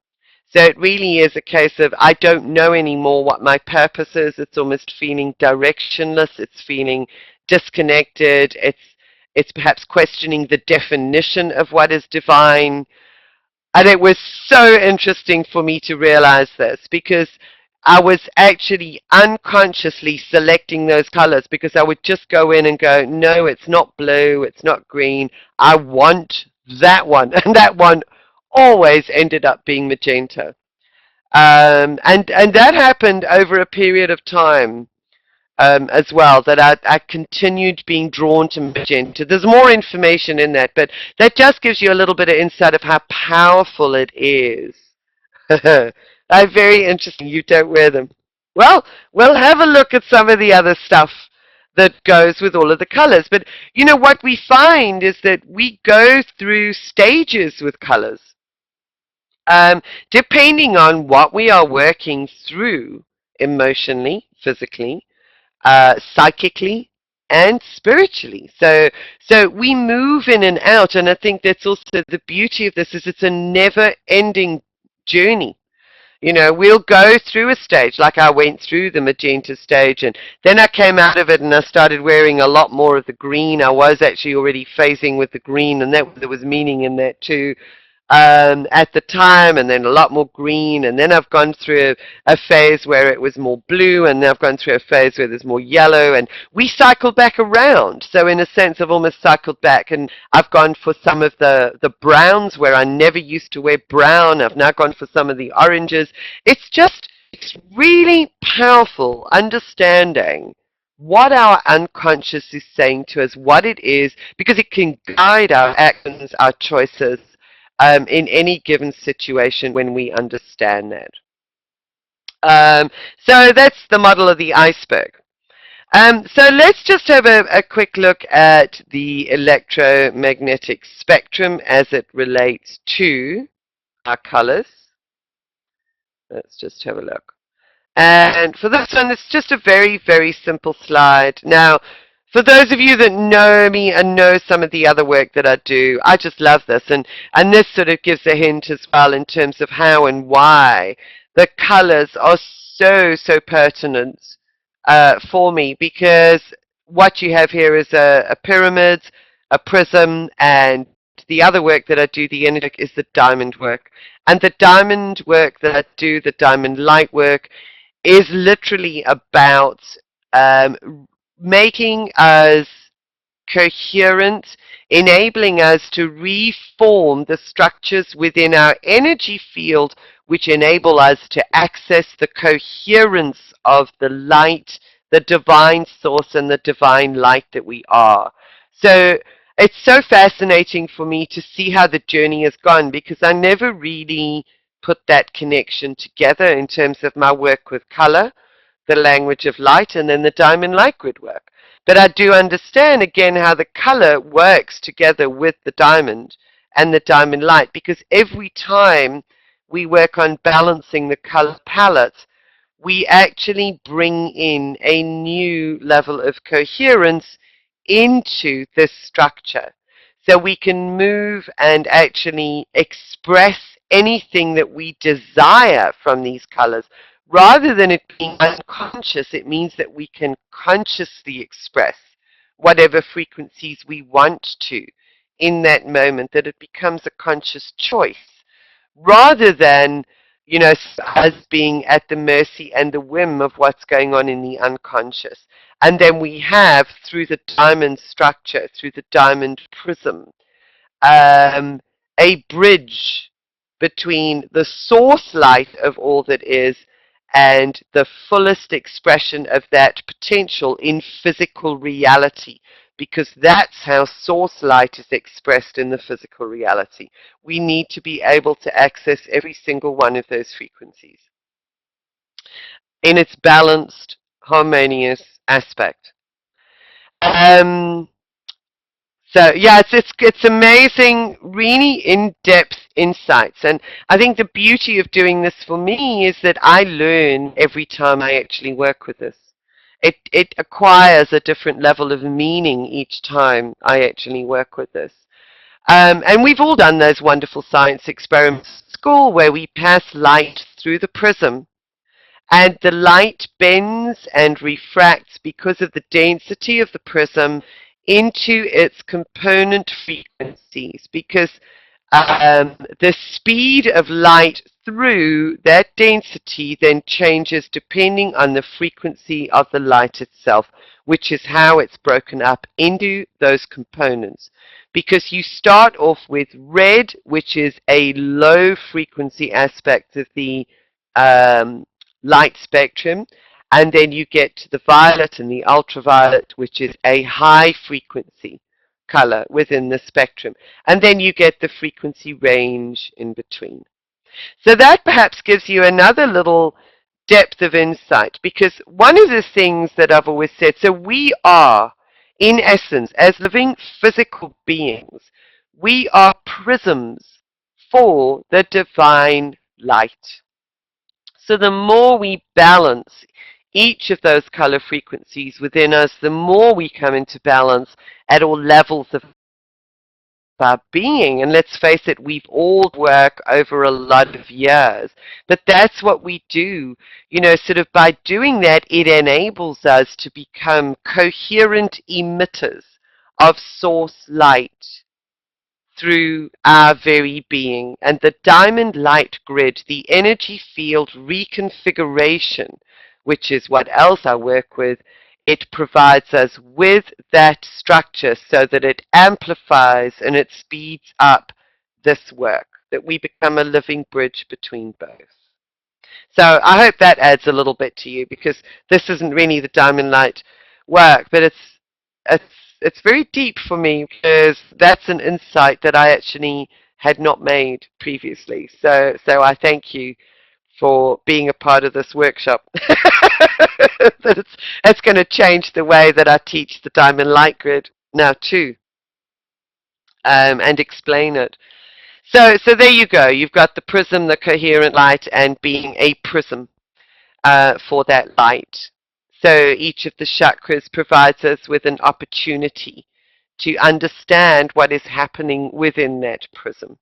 So it really is a case of, I don't know anymore what my purpose is. It's almost feeling directionless. It's feeling disconnected. It's perhaps questioning the definition of what is divine. And it was so interesting for me to realize this, because I was actually unconsciously selecting those colors, because I would just go in and go, no, it's not blue, it's not green, I want that one. And that one always ended up being magenta. And that happened over a period of time as well, that I continued being drawn to magenta. There's more information in that, but that just gives you a little bit of insight of how powerful it is. Very interesting. You don't wear them. Well, we'll have a look at some of the other stuff that goes with all of the colors. But what we find is that we go through stages with colors, depending on what we are working through emotionally, physically, psychically, and spiritually. So we move in and out, and I think that's also the beauty of this, is it's a never-ending journey. We'll go through a stage, like I went through the magenta stage, and then I came out of it and I started wearing a lot more of the green. I was actually already phasing with the green, and there was meaning in that too. At the time, and then a lot more green, and then I've gone through a phase where it was more blue, and then I've gone through a phase where there's more yellow, and we cycle back around. So in a sense, I've almost cycled back, and I've gone for some of the browns where I never used to wear brown. I've now gone for some of the oranges. It's really powerful understanding what our unconscious is saying to us, what it is, because it can guide our actions, our choices, in any given situation when we understand that. So that's the model of the iceberg. So let's just have a quick look at the electromagnetic spectrum as it relates to our colors. Let's just have a look. And for this one, it's just a very, very simple slide. Now, For those of you that know me and know some of the other work that I do, I just love this. And this sort of gives a hint as well in terms of how and why the colors are so pertinent for me, because what you have here is a pyramid, a prism, and the other work that I do, the energy work, is the diamond work. And the diamond work that I do, the diamond light work, is literally about making us coherent, enabling us to reform the structures within our energy field, which enable us to access the coherence of the light, the divine source, and the divine light that we are. So it's so fascinating for me to see how the journey has gone, because I never really put that connection together in terms of my work with color, the language of light, and then the diamond light grid work. But I do understand again how the color works together with the diamond and the diamond light, because every time we work on balancing the color palette, we actually bring in a new level of coherence into this structure. So we can move and actually express anything that we desire from these colors. Rather than it being unconscious, it means that we can consciously express whatever frequencies we want to in that moment, that it becomes a conscious choice rather than, us being at the mercy and the whim of what's going on in the unconscious. And then we have, through the diamond structure, through the diamond prism, um, a bridge between the source light of all that is and the fullest expression of that potential in physical reality, because that's how source light is expressed in the physical reality. We need to be able to access every single one of those frequencies in its balanced, harmonious aspect. Um, So yeah, it's amazing, really in-depth insights, and I think the beauty of doing this for me is that I learn every time I actually work with this. It acquires a different level of meaning each time I actually work with this. And we've all done those wonderful science experiments at school where we pass light through the prism, and the light bends and refracts because of the density of the prism into its component frequencies, because the speed of light through that density then changes depending on the frequency of the light itself, which is how it's broken up into those components. Because you start off with red, which is a low frequency aspect of the um, light spectrum, and then you get to the violet and the ultraviolet, which is a high frequency color within the spectrum. And then you get the frequency range in between. So that perhaps gives you another little depth of insight, because one of the things that I've always said, so we are, in essence, as living physical beings, we are prisms for the divine light. So the more we balance each of those color frequencies within us, the more we come into balance at all levels of our being. And let's face it, we've all worked over a lot of years, but that's what we do. Sort of by doing that, it enables us to become coherent emitters of source light through our very being. And the diamond light grid, the energy field reconfiguration, which is what else I work with, it provides us with that structure so that it amplifies and it speeds up this work, that we become a living bridge between both. So I hope that adds a little bit to you, because this isn't really the diamond light work, but it's it's very deep for me, because that's an insight that I actually had not made previously. So I thank you for being a part of this workshop. That it's going to change the way that I teach the diamond light grid now too, and explain it. So there you go. You've got the prism, the coherent light, and being a prism for that light. So each of the chakras provides us with an opportunity to understand what is happening within that prism.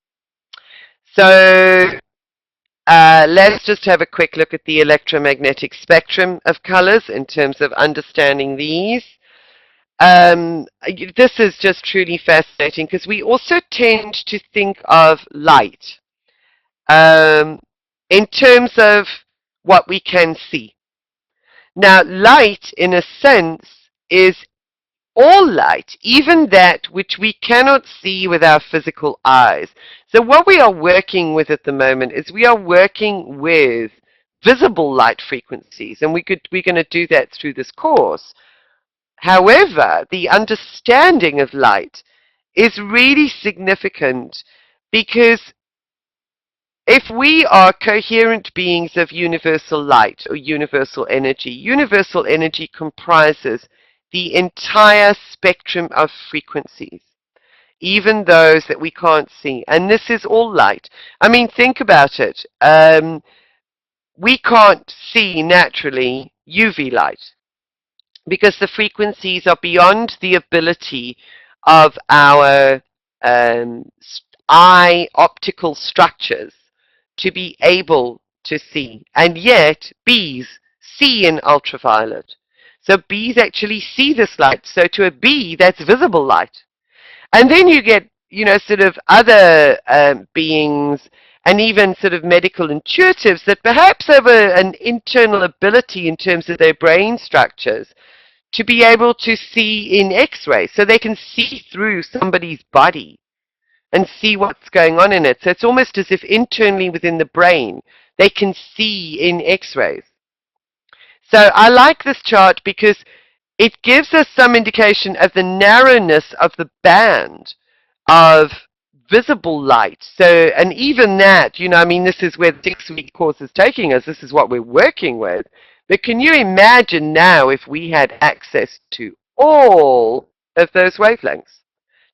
So let's just have a quick look at the electromagnetic spectrum of colors in terms of understanding these. This is just truly fascinating because we also tend to think of light um, in terms of what we can see. Now, light, in a sense, is all light, even that which we cannot see with our physical eyes. So what we are working with at the moment is we are working with visible light frequencies, and we're going to do that through this course. However, the understanding of light is really significant because if we are coherent beings of universal light or universal energy comprises the entire spectrum of frequencies, even those that we can't see. And this is all light. I mean, think about it. We can't see naturally UV light because the frequencies are beyond the ability of our eye optical structures to be able to see. And yet, bees see in ultraviolet. So bees actually see this light. So to a bee, that's visible light. And then you get, sort of other beings and even sort of medical intuitives that perhaps have an internal ability in terms of their brain structures to be able to see in X-ray, so they can see through somebody's body and see what's going on in it. So it's almost as if internally within the brain, they can see in X-rays. So I like this chart because it gives us some indication of the narrowness of the band of visible light. So, and even that, I mean, this is where the 6-week course is taking us. This is what we're working with. But can you imagine now if we had access to all of those wavelengths,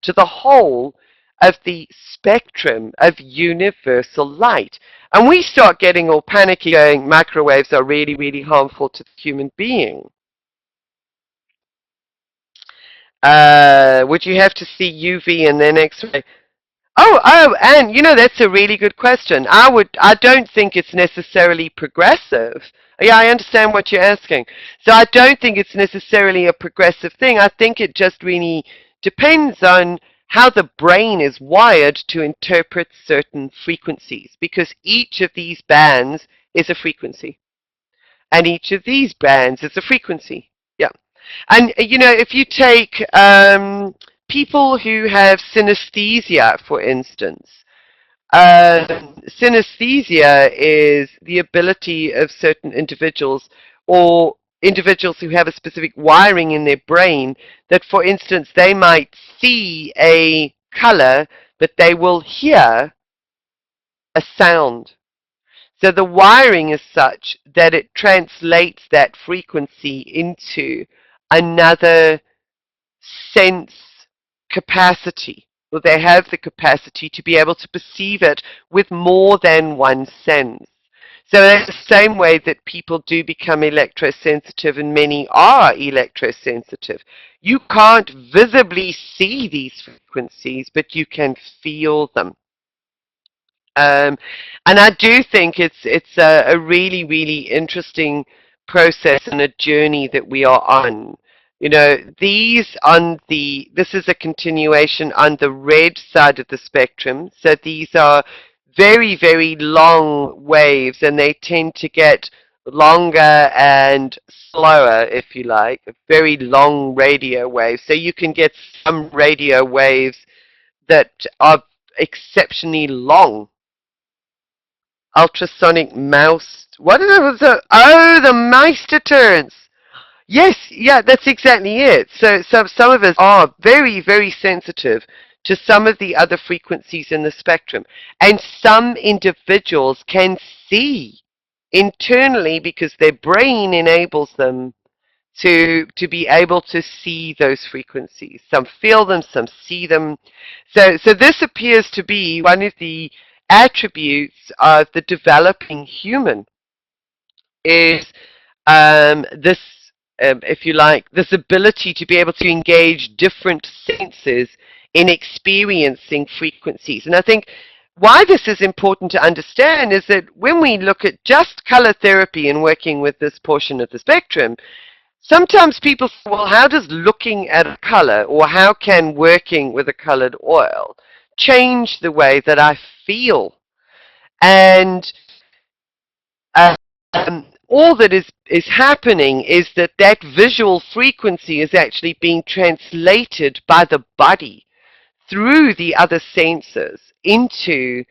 to the whole of the spectrum of universal light? And we start getting all panicky going, microwaves are really, really harmful to the human being. Would you have to see UV and then X-ray? And that's a really good question. I don't think it's necessarily progressive. Yeah, I understand what you're asking. So I don't think it's necessarily a progressive thing. I think it just really depends on how the brain is wired to interpret certain frequencies, because each of these bands is a frequency. And each of these bands is a frequency. Yeah. And, if you take people who have synesthesia, for instance, synesthesia is the ability of certain individuals or individuals who have a specific wiring in their brain that, for instance, they might see a color, but they will hear a sound. So the wiring is such that it translates that frequency into another sense capacity. Well, they have the capacity to be able to perceive it with more than one sense. So that's the same way that people do become electrosensitive, and many are electrosensitive. You can't visibly see these frequencies, but you can feel them. And I do think it's a really, really interesting process and a journey that we are on. This is a continuation on the red side of the spectrum. So these are very, very long waves, and they tend to get longer and slower, if you like, very long radio waves. So you can get some radio waves that are exceptionally long. Ultrasonic mouse. What was it? Oh, the Meisterturns. Yes, yeah, that's exactly it. So some of us are very, very sensitive to some of the other frequencies in the spectrum. And some individuals can see internally because their brain enables them to be able to see those frequencies. Some feel them, some see them. So this appears to be one of the attributes of the developing human, is this if you like, this ability to be able to engage different senses in experiencing frequencies. And I think why this is important to understand is that when we look at just color therapy and working with this portion of the spectrum, sometimes people say, well, how does looking at a color, or how can working with a colored oil change the way that I feel? And all that is happening is that that visual frequency is actually being translated by the body through the other senses into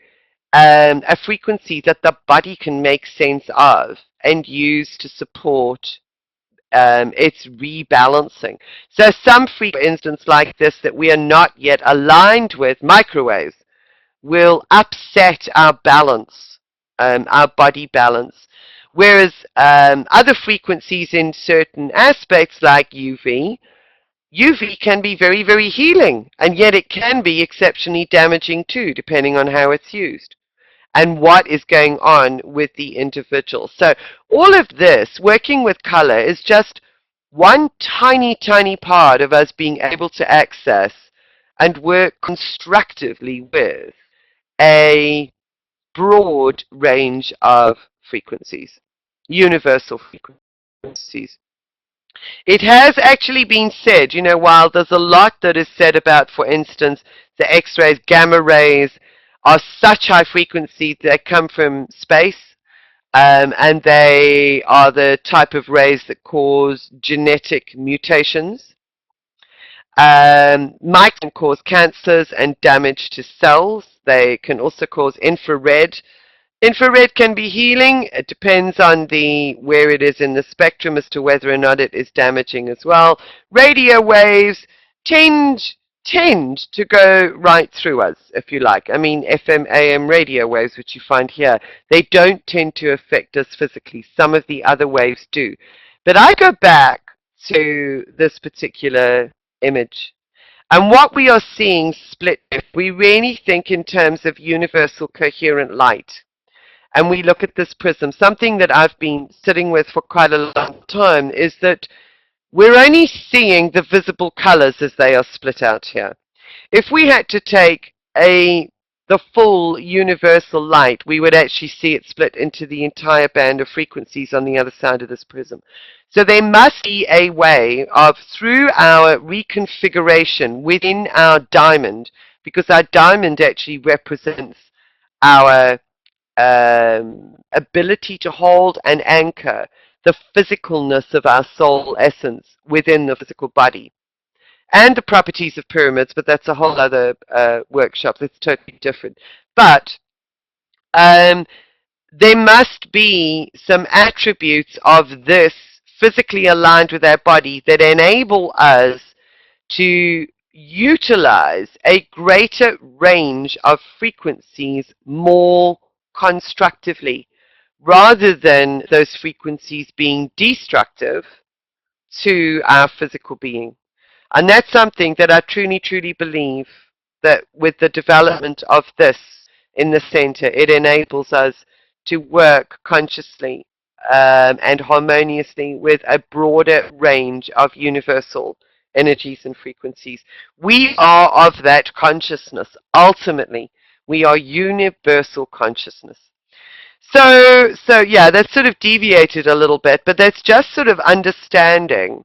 a frequency that the body can make sense of and use to support its rebalancing. So some frequencies, for instance, like this, that we are not yet aligned with, microwaves, will upset our balance, our body balance. Whereas other frequencies in certain aspects like UV can be very, very healing, and yet it can be exceptionally damaging too, depending on how it's used and what is going on with the individual. So all of this, working with color, is just one tiny, tiny part of us being able to access and work constructively with a broad range of frequencies, universal frequencies. It has actually been said, while there's a lot that is said about, for instance, the X-rays, gamma rays are such high frequency that come from space, and they are the type of rays that cause genetic mutations. Might can cause cancers and damage to cells. They can also cause infrared. Infrared can be healing. It depends on where it is in the spectrum as to whether or not it is damaging as well. Radio waves tend to go right through us, if you like. I mean, FM, AM radio waves, which you find here, they don't tend to affect us physically. Some of the other waves do. But I go back to this particular image. And what we are seeing split, if we really think in terms of universal coherent light, and we look at this prism, something that I've been sitting with for quite a long time is that we're only seeing the visible colors as they are split out here. If we had to take the full universal light, we would actually see it split into the entire band of frequencies on the other side of this prism. So there must be a way of, through our reconfiguration within our diamond, because our diamond actually represents our ability to hold and anchor the physicalness of our soul essence within the physical body, and the properties of pyramids, but that's a whole other workshop that's totally different. But there must be some attributes of this physically aligned with our body that enable us to utilize a greater range of frequencies more constructively, rather than those frequencies being destructive to our physical being. And that's something that I truly, truly believe that with the development of this in the center, it enables us to work consciously and harmoniously with a broader range of universal energies and frequencies. We are of that consciousness. Ultimately, we are universal consciousness. So yeah, that's sort of deviated a little bit, but that's just sort of understanding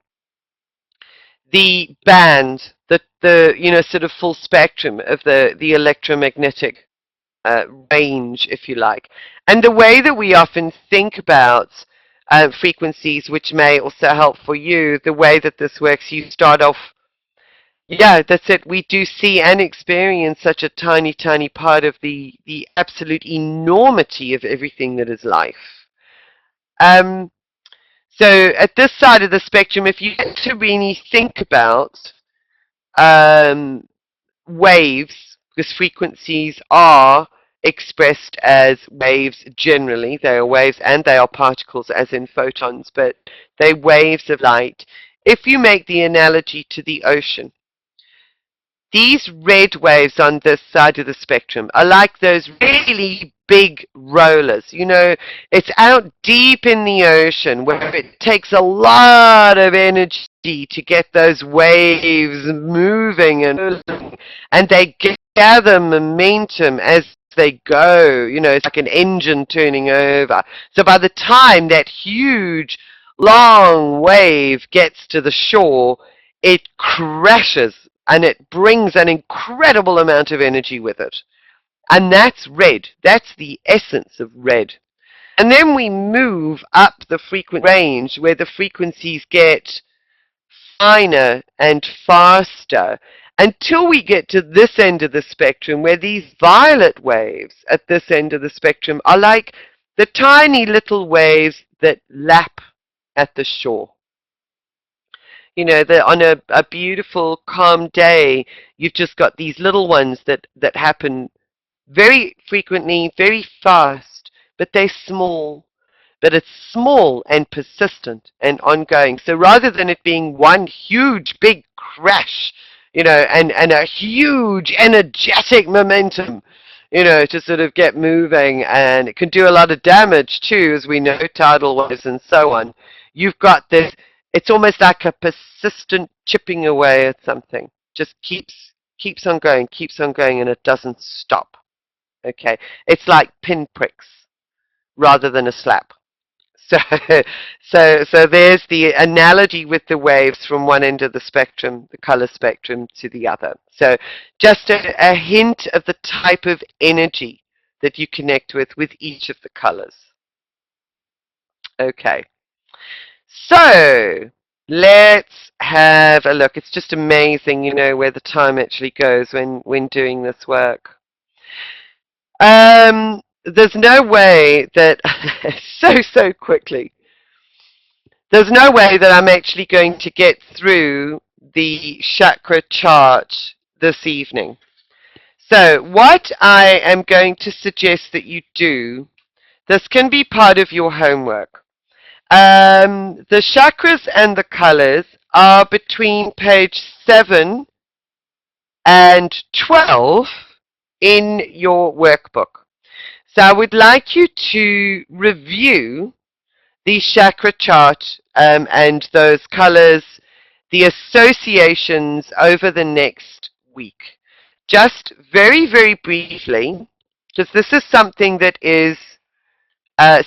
the band, the sort of full spectrum of the electromagnetic range, if you like, and the way that we often think about frequencies, which may also help for you. The way that this works, you start off. Yeah, that's it. We do see and experience such a tiny, tiny part of the absolute enormity of everything that is life. Um, so at this side of the spectrum, if you get to really think about waves, because frequencies are expressed as waves generally. They are waves and they are particles, as in photons, but they're waves of light. If you make the analogy to the ocean, these red waves on this side of the spectrum are like those really big rollers. You know, it's out deep in the ocean where it takes a lot of energy to get those waves moving, and they gather momentum as they go. You know, it's like an engine turning over. So by the time that huge, long wave gets to the shore, it crashes and it brings an incredible amount of energy with it. And that's red. That's the essence of red. And then we move up the frequency range where the frequencies get finer and faster until we get to this end of the spectrum where these violet waves at this end of the spectrum are like the tiny little waves that lap at the shore. You know, on a beautiful, calm day, you've just got these little ones that happen very frequently, very fast, but they're small. But it's small and persistent and ongoing. So rather than it being one huge big crash, you know, and a huge energetic momentum, you know, to sort of get moving, and it can do a lot of damage too, as we know, tidal waves and so on. You've got this, it's almost like a persistent chipping away at something. Just keeps on going, and it doesn't stop. Okay, it's like pinpricks rather than a slap. So, so there's the analogy with the waves from one end of the spectrum, the color spectrum, to the other. So just a hint of the type of energy that you connect with each of the colors. Okay, so let's have a look. It's just amazing, you know, where the time actually goes when doing this work. There's no way that so quickly. There's no way that I'm actually going to get through the chakra chart this evening. So what I am going to suggest that you do, this can be part of your homework. The chakras and the colors are between page 7 and 12 in your workbook. So I would like you to review the chakra chart and those colors, the associations over the next week. Just very briefly, because this is something that is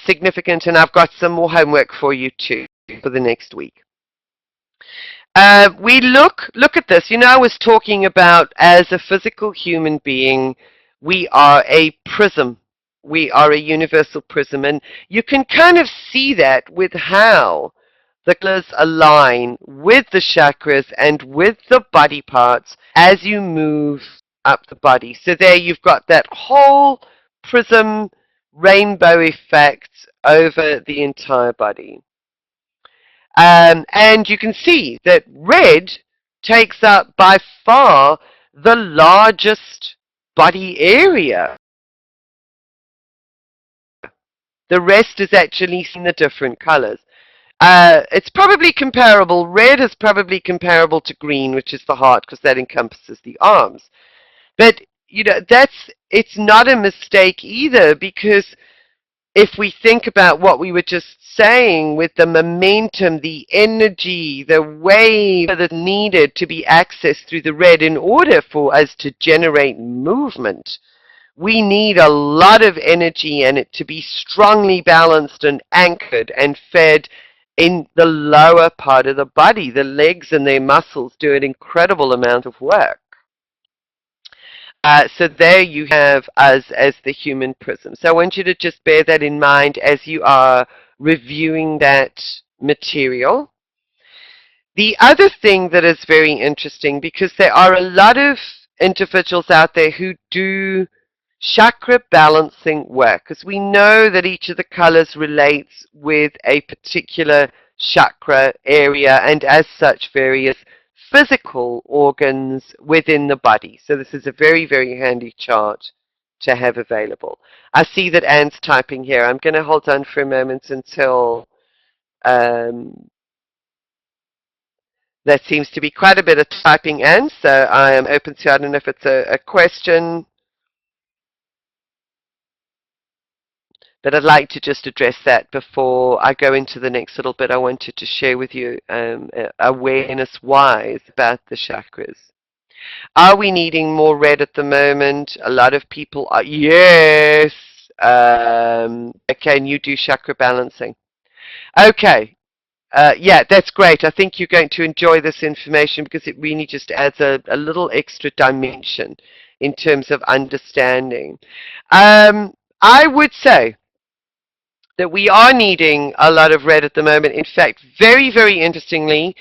significant, and I've got some more homework for you too for the next week. We look at this. You know, I was talking about, as a physical human being, we are a prism. We are a universal prism, and you can kind of see that with how the colors align with the chakras and with the body parts as you move up the body. So there you've got that whole prism rainbow effect over the entire body. And you can see that red takes up by far the largest body area. The rest is actually in the different colors. It's probably comparable. Red is probably comparable to green, which is the heart, because that encompasses the arms. But, you know, it's not a mistake either, because if we think about what we were just saying with the momentum, the energy, the wave that's needed to be accessed through the red in order for us to generate movement, we need a lot of energy and it to be strongly balanced and anchored and fed in the lower part of the body. The legs and their muscles do an incredible amount of work. So there you have us as the human prism. So I want you to just bear that in mind as you are reviewing that material. The other thing that is very interesting, because there are a lot of individuals out there who do chakra balancing work, because we know that each of the colors relates with a particular chakra area and as such various physical organs within the body. So this is a very handy chart to have available. I see that Anne's typing here. I'm going to hold on for a moment until there seems to be quite a bit of typing, Anne, so I am open to, I don't know if it's a question. But I'd like to just address that before I go into the next little bit I wanted to share with you, awareness-wise about the chakras. Are we needing more red at the moment? A lot of people are, yes. Okay, and you do chakra balancing. Okay, yeah, that's great. I think you're going to enjoy this information because it really just adds a little extra dimension in terms of understanding. I would say that we are needing a lot of red at the moment. In fact, very, very interestingly,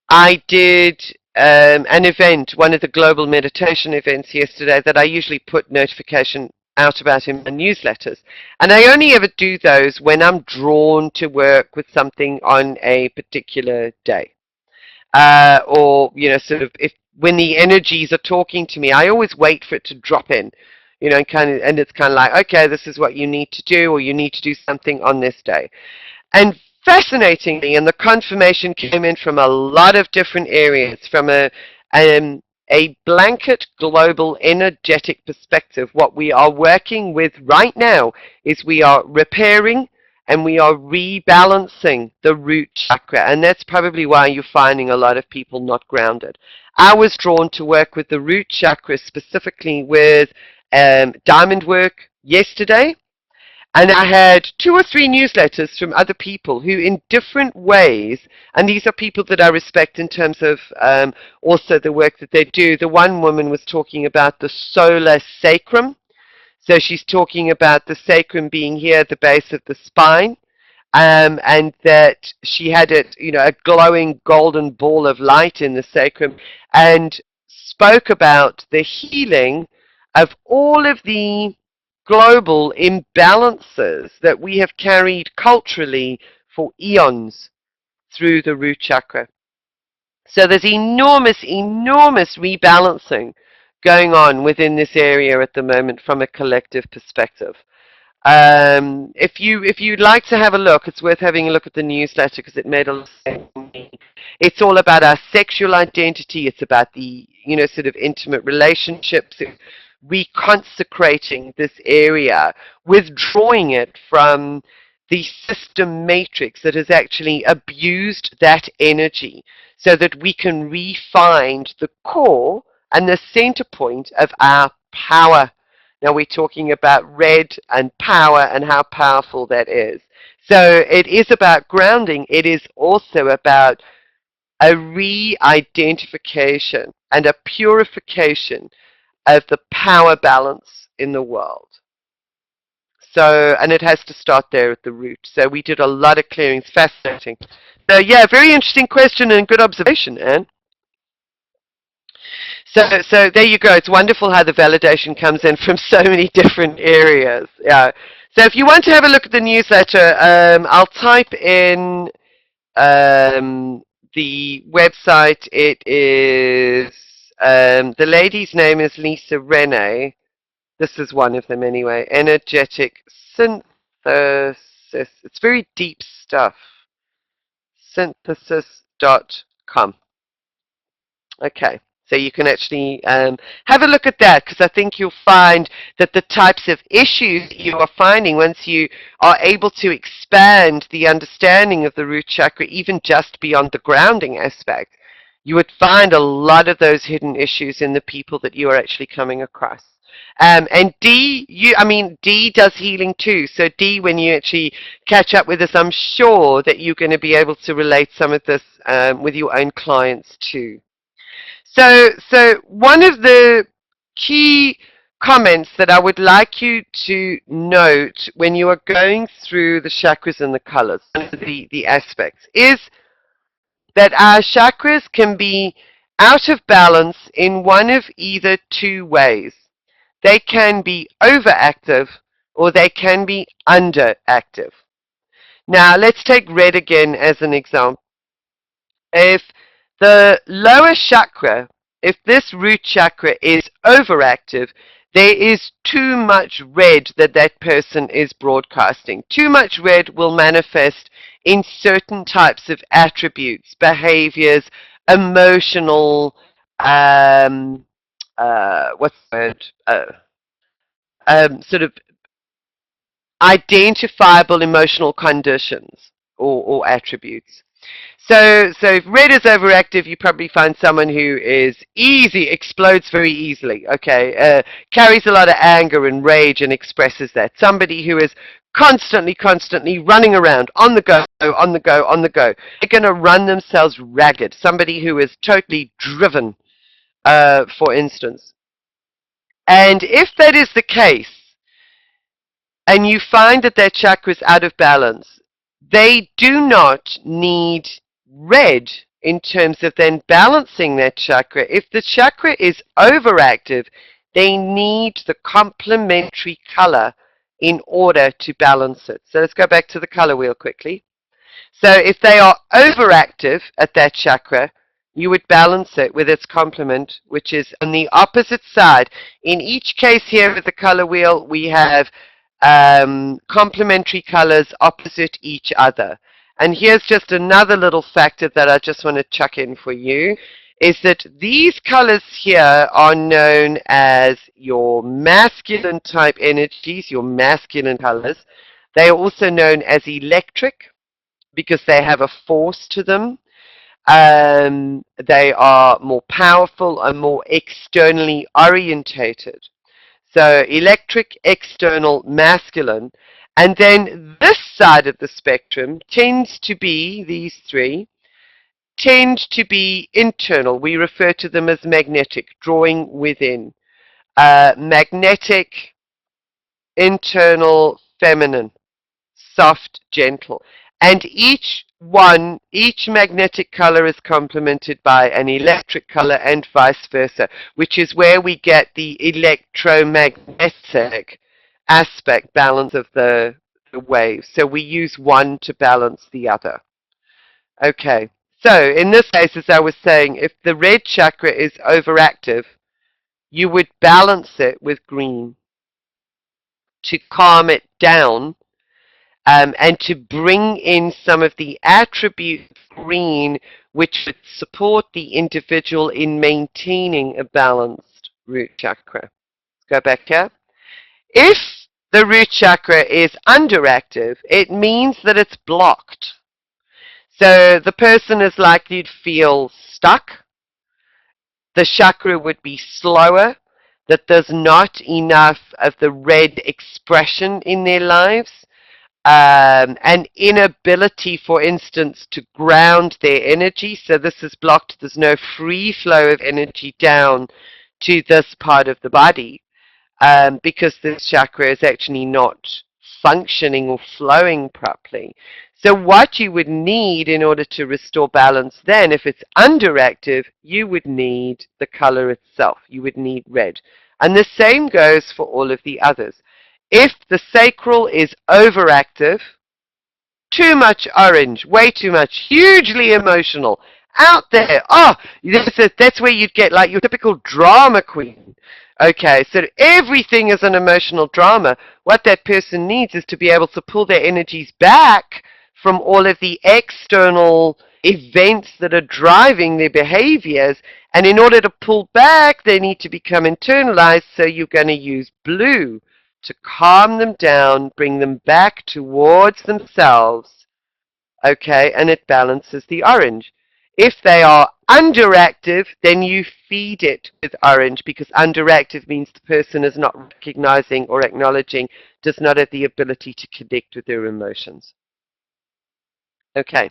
I did an event, one of the global meditation events yesterday that I usually put notification out about in my newsletters. And I only ever do those when I'm drawn to work with something on a particular day. Or, you know, sort of if when the energies are talking to me, I always wait for it to drop in. You know, and it's kind of like, okay, this is what you need to do, or you need to do something on this day. And fascinatingly, and the confirmation came in from a lot of different areas, from a blanket global energetic perspective. What we are working with right now is we are repairing and we are rebalancing the root chakra. And that's probably why you're finding a lot of people not grounded. I was drawn to work with the root chakra, specifically with diamond work yesterday. And I had 2 or 3 newsletters from other people who, in different ways, and these are people that I respect in terms of also the work that they do. The one woman was talking about the solar sacrum. So she's talking about the sacrum being here at the base of the spine, and that she had it, you know, a glowing golden ball of light in the sacrum, and spoke about the healing of all of the global imbalances that we have carried culturally for eons through the root chakra. So there's enormous, enormous rebalancing going on within this area at the moment from a collective perspective. If you'd like to have a look, it's worth having a look at the newsletter because it made a lot of sense to me. It's all about our sexual identity. It's about the, you know, sort of intimate relationships, reconsecrating this area, withdrawing it from the system matrix that has actually abused that energy so that we can re-find the core and the center point of our power. Now we're talking about red and power and how powerful that is. So it is about grounding. It is also about a re-identification and a purification of the power balance in the world. So, and it has to start there at the root. So we did a lot of clearings. Fascinating. So yeah, very interesting question and good observation, Anne. So there you go. It's wonderful how the validation comes in from so many different areas. Yeah. So if you want to have a look at the newsletter, I'll type in the website. It is the lady's name is Lisa Renee. This is one of them anyway. Energetic synthesis. It's very deep stuff. Synthesis.com. Okay, so you can actually have a look at that because I think you'll find that the types of issues you are finding once you are able to expand the understanding of the root chakra even just beyond the grounding aspect, you would find a lot of those hidden issues in the people that you are actually coming across. And Dee, Dee does healing too. So Dee, when you actually catch up with us, I'm sure that you're going to be able to relate some of this with your own clients too. So one of the key comments that I would like you to note when you are going through the chakras and the colors, the aspects, is that our chakras can be out of balance in one of either 2 ways. They can be overactive or they can be underactive. Now, let's take red again as an example. If the lower chakra, if this root chakra is overactive, there is too much red that that person is broadcasting. Too much red will manifest in certain types of attributes, behaviors, emotional, what's the word? Sort of identifiable emotional conditions or attributes. So if red is overactive, you probably find someone who is explodes very easily, okay, carries a lot of anger and rage and expresses that. Somebody who is constantly running around, on the go, on the go, on the go. They're going to run themselves ragged. Somebody who is totally driven, for instance. And if that is the case, and you find that their chakra is out of balance, they do not need red in terms of then balancing that chakra. If the chakra is overactive, they need the complementary color in order to balance it. So let's go back to the color wheel quickly. So if they are overactive at that chakra, you would balance it with its complement, which is on the opposite side. In each case here with the color wheel, we have complementary colors opposite each other. And here's just another little factor that I just want to chuck in for you, is that these colors here are known as your masculine type energies, your masculine colors. They are also known as electric because they have a force to them. They are more powerful and more externally orientated. So electric, external, masculine. And then this side of the spectrum tends to be, these three, tend to be internal. We refer to them as magnetic, drawing within. Magnetic, internal, feminine, soft, gentle. And each magnetic color is complemented by an electric color and vice versa, which is where we get the electromagnetic aspect balance of the waves. So we use one to balance the other. Okay, so in this case, as I was saying, if the red chakra is overactive, you would balance it with green to calm it down, and to bring in some of the attributes of green which would support the individual in maintaining a balanced root chakra. Go back here. If the root chakra is underactive, it means that it's blocked. So the person is likely to feel stuck. The chakra would be slower, that there's not enough of the red expression in their lives. An inability, for instance, to ground their energy. So this is blocked. There's no free flow of energy down to this part of the body, because this chakra is actually not functioning or flowing properly. So what you would need in order to restore balance then, if it's underactive, you would need the color itself. You would need red. And the same goes for all of the others. If the sacral is overactive, too much orange, way too much, hugely emotional, out there, that's where you'd get like your typical drama queen. Okay, so everything is an emotional drama. What that person needs is to be able to pull their energies back from all of the external events that are driving their behaviors, and in order to pull back, they need to become internalized, so you're going to use blue to calm them down, bring them back towards themselves, okay, and it balances the orange. If they are underactive, then you feed it with orange, because underactive means the person is not recognizing or acknowledging, does not have the ability to connect with their emotions. Okay,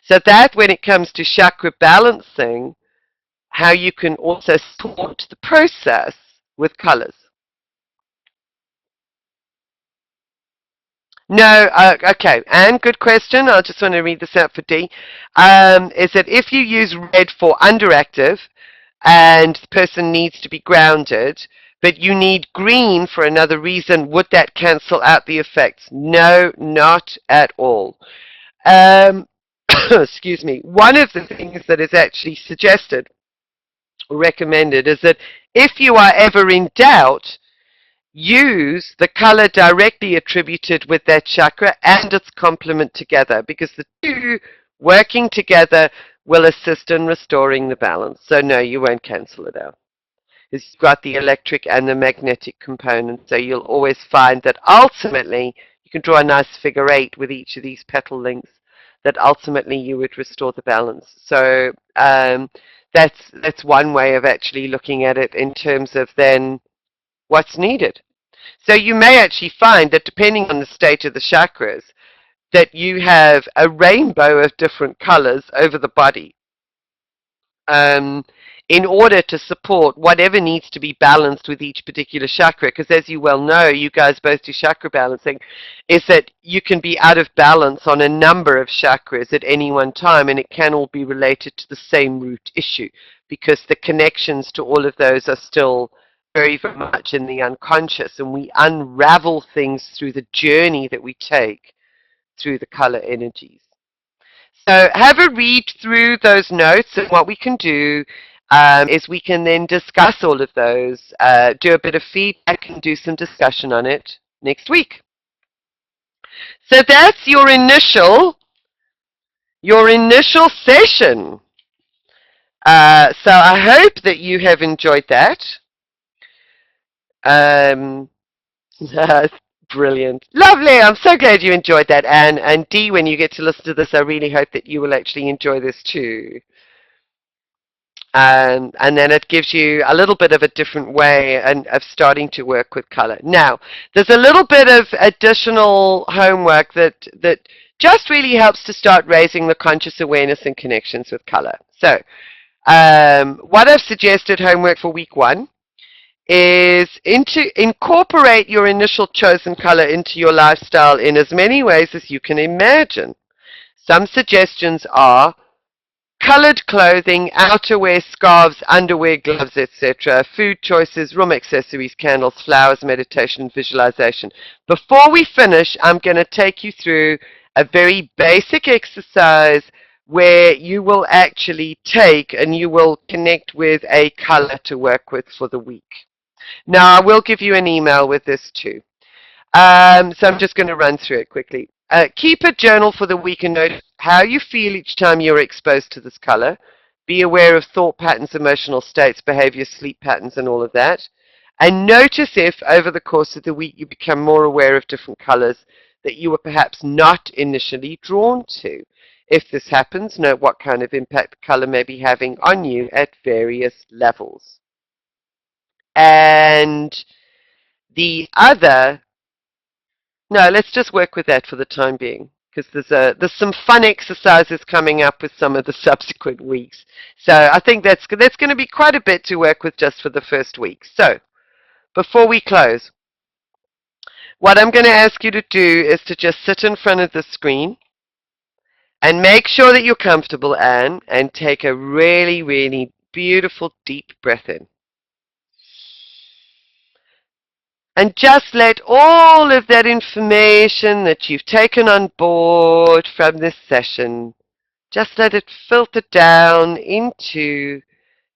so that when it comes to chakra balancing, how you can also support the process with colors. No, okay, and good question. I just want to read this out for D. Is that if you use red for underactive and the person needs to be grounded, but you need green for another reason, would that cancel out the effects? No, not at all. Excuse me. One of the things that is actually suggested or recommended is that if you are ever in doubt, use the color directly attributed with that chakra and its complement together, because the two working together will assist in restoring the balance. So no, you won't cancel it out. It's got the electric and the magnetic component, so you'll always find that ultimately You can draw a nice figure eight with each of these petal lengths that ultimately you would restore the balance. So that's one way of actually looking at it in terms of then what's needed. So you may actually find that depending on the state of the chakras, that you have a rainbow of different colors over the body um, in order to support whatever needs to be balanced with each particular chakra. Because as you well know, you guys both do chakra balancing, is that you can be out of balance on a number of chakras at any one time, and it can all be related to the same root issue because the connections to all of those are still very, very much in the unconscious, and we unravel things through the journey that we take through the color energies. So have a read through those notes, and what we can do is we can then discuss all of those, do a bit of feedback and do some discussion on it next week. So that's your initial session. So I hope that you have enjoyed that. Um, Brilliant. Lovely. I'm so glad you enjoyed that, Anne. And Dee, when you get to listen to this, I really hope that you will actually enjoy this too. And then it gives you a little bit of a different way of starting to work with color. Now, there's a little bit of additional homework that just really helps to start raising the conscious awareness and connections with color. So, what I've suggested homework for week 1 is incorporate your initial chosen color into your lifestyle in as many ways as you can imagine. Some suggestions are colored clothing, outerwear, scarves, underwear, gloves, etc., food choices, room accessories, candles, flowers, meditation, visualization. Before we finish, I'm going to take you through a very basic exercise where you will actually take and you will connect with a color to work with for the week. Now, I will give you an email with this too. So I'm just going to run through it quickly. Keep a journal for the week and note how you feel each time you're exposed to this color. Be aware of thought patterns, emotional states, behavior, sleep patterns, and all of that. And notice if, over the course of the week, you become more aware of different colors that you were perhaps not initially drawn to. If this happens, note what kind of impact the color may be having on you at various levels. And the other, no, let's just work with that for the time being, because there's some fun exercises coming up with some of the subsequent weeks. So I think that's going to be quite a bit to work with just for the first week. So before we close, what I'm going to ask you to do is to just sit in front of the screen and make sure that you're comfortable, Anne, and take a really, really beautiful deep breath in. And just let all of that information that you've taken on board from this session, just let it filter down into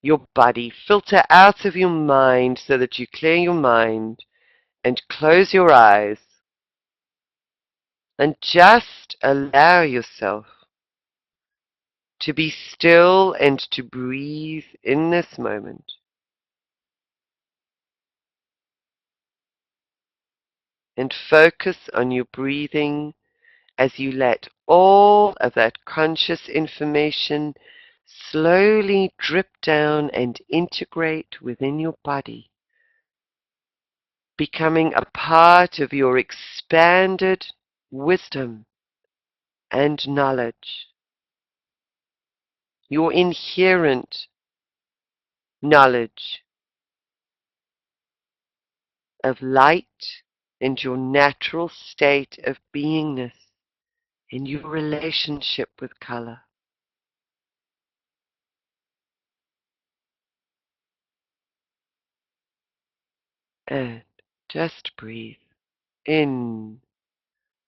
your body, filter out of your mind so that you clear your mind and close your eyes and just allow yourself to be still and to breathe in this moment. And focus on your breathing as you let all of that conscious information slowly drip down and integrate within your body, becoming a part of your expanded wisdom and knowledge, your inherent knowledge of light and your natural state of beingness in your relationship with color. And just breathe in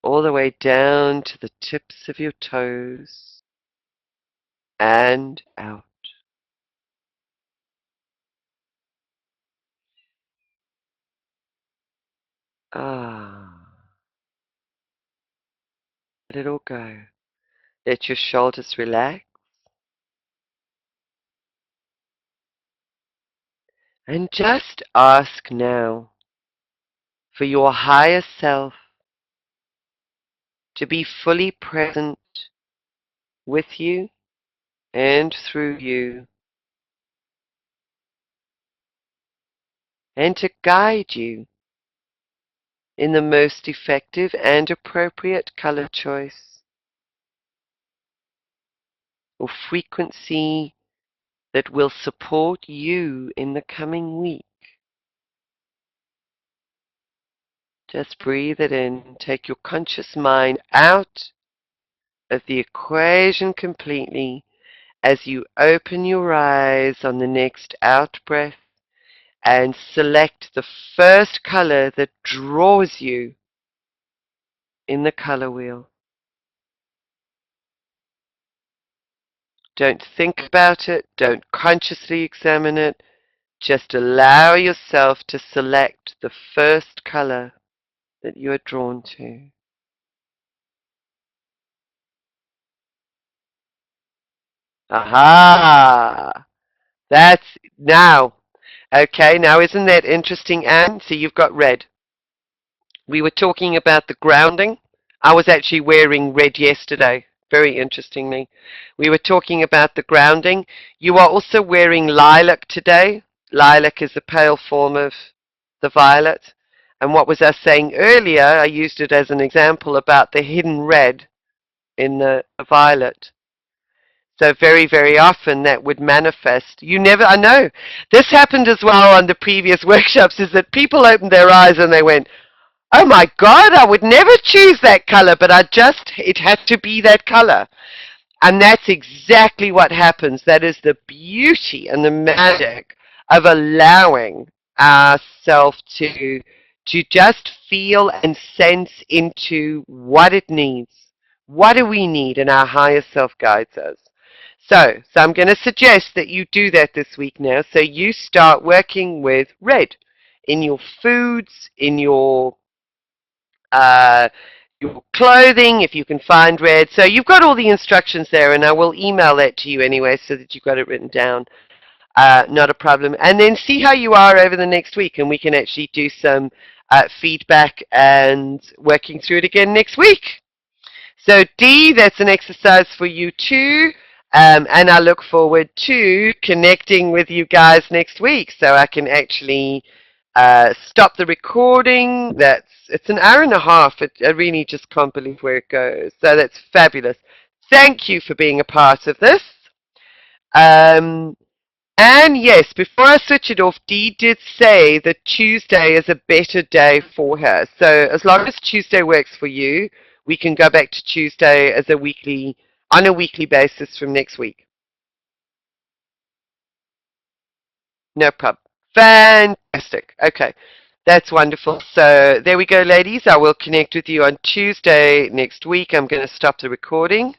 all the way down to the tips of your toes and out. Ah, let it all go. Let your shoulders relax and just ask now for your higher self to be fully present with you and through you, and to guide you in the most effective and appropriate color choice or frequency that will support you in the coming week. Just breathe it in. Take your conscious mind out of the equation completely as you open your eyes on the next out breath and select the first color that draws you in the color wheel. Don't think about it. Don't consciously examine it. Just allow yourself to select the first color that you are drawn to. Aha! That's now. Okay, now isn't that interesting, Anne? So you've got red. We were talking about the grounding. I was actually wearing red yesterday, very interestingly. We were talking about the grounding. You are also wearing lilac today. Lilac is a pale form of the violet. And what was I saying earlier? I used it as an example about the hidden red in the violet. So very, very often that would manifest. You never, I know, this happened as well on the previous workshops, is that people opened their eyes and they went, oh my God, I would never choose that color, but it had to be that color. And that's exactly what happens. That is the beauty and the magic of allowing ourselves to just feel and sense into what it needs. What do we need? And our higher self guides us. So I'm going to suggest that you do that this week now. So you start working with red in your foods, in uh, your clothing, if you can find red. So you've got all the instructions there, and I will email that to you anyway so that you've got it written down. Not a problem. And then see how you are over the next week, and we can actually do some feedback and working through it again next week. So D, that's an exercise for you too. And I look forward to connecting with you guys next week so I can actually stop the recording. It's an hour and a half. I really just can't believe where it goes. So that's fabulous. Thank you for being a part of this. And yes, before I switch it off, Dee did say that Tuesday is a better day for her. So as long as Tuesday works for you, we can go back to Tuesday as on a weekly basis from next week. No problem. Fantastic. Okay. That's wonderful. So there we go, ladies. I will connect with you on Tuesday next week. I'm going to stop the recording.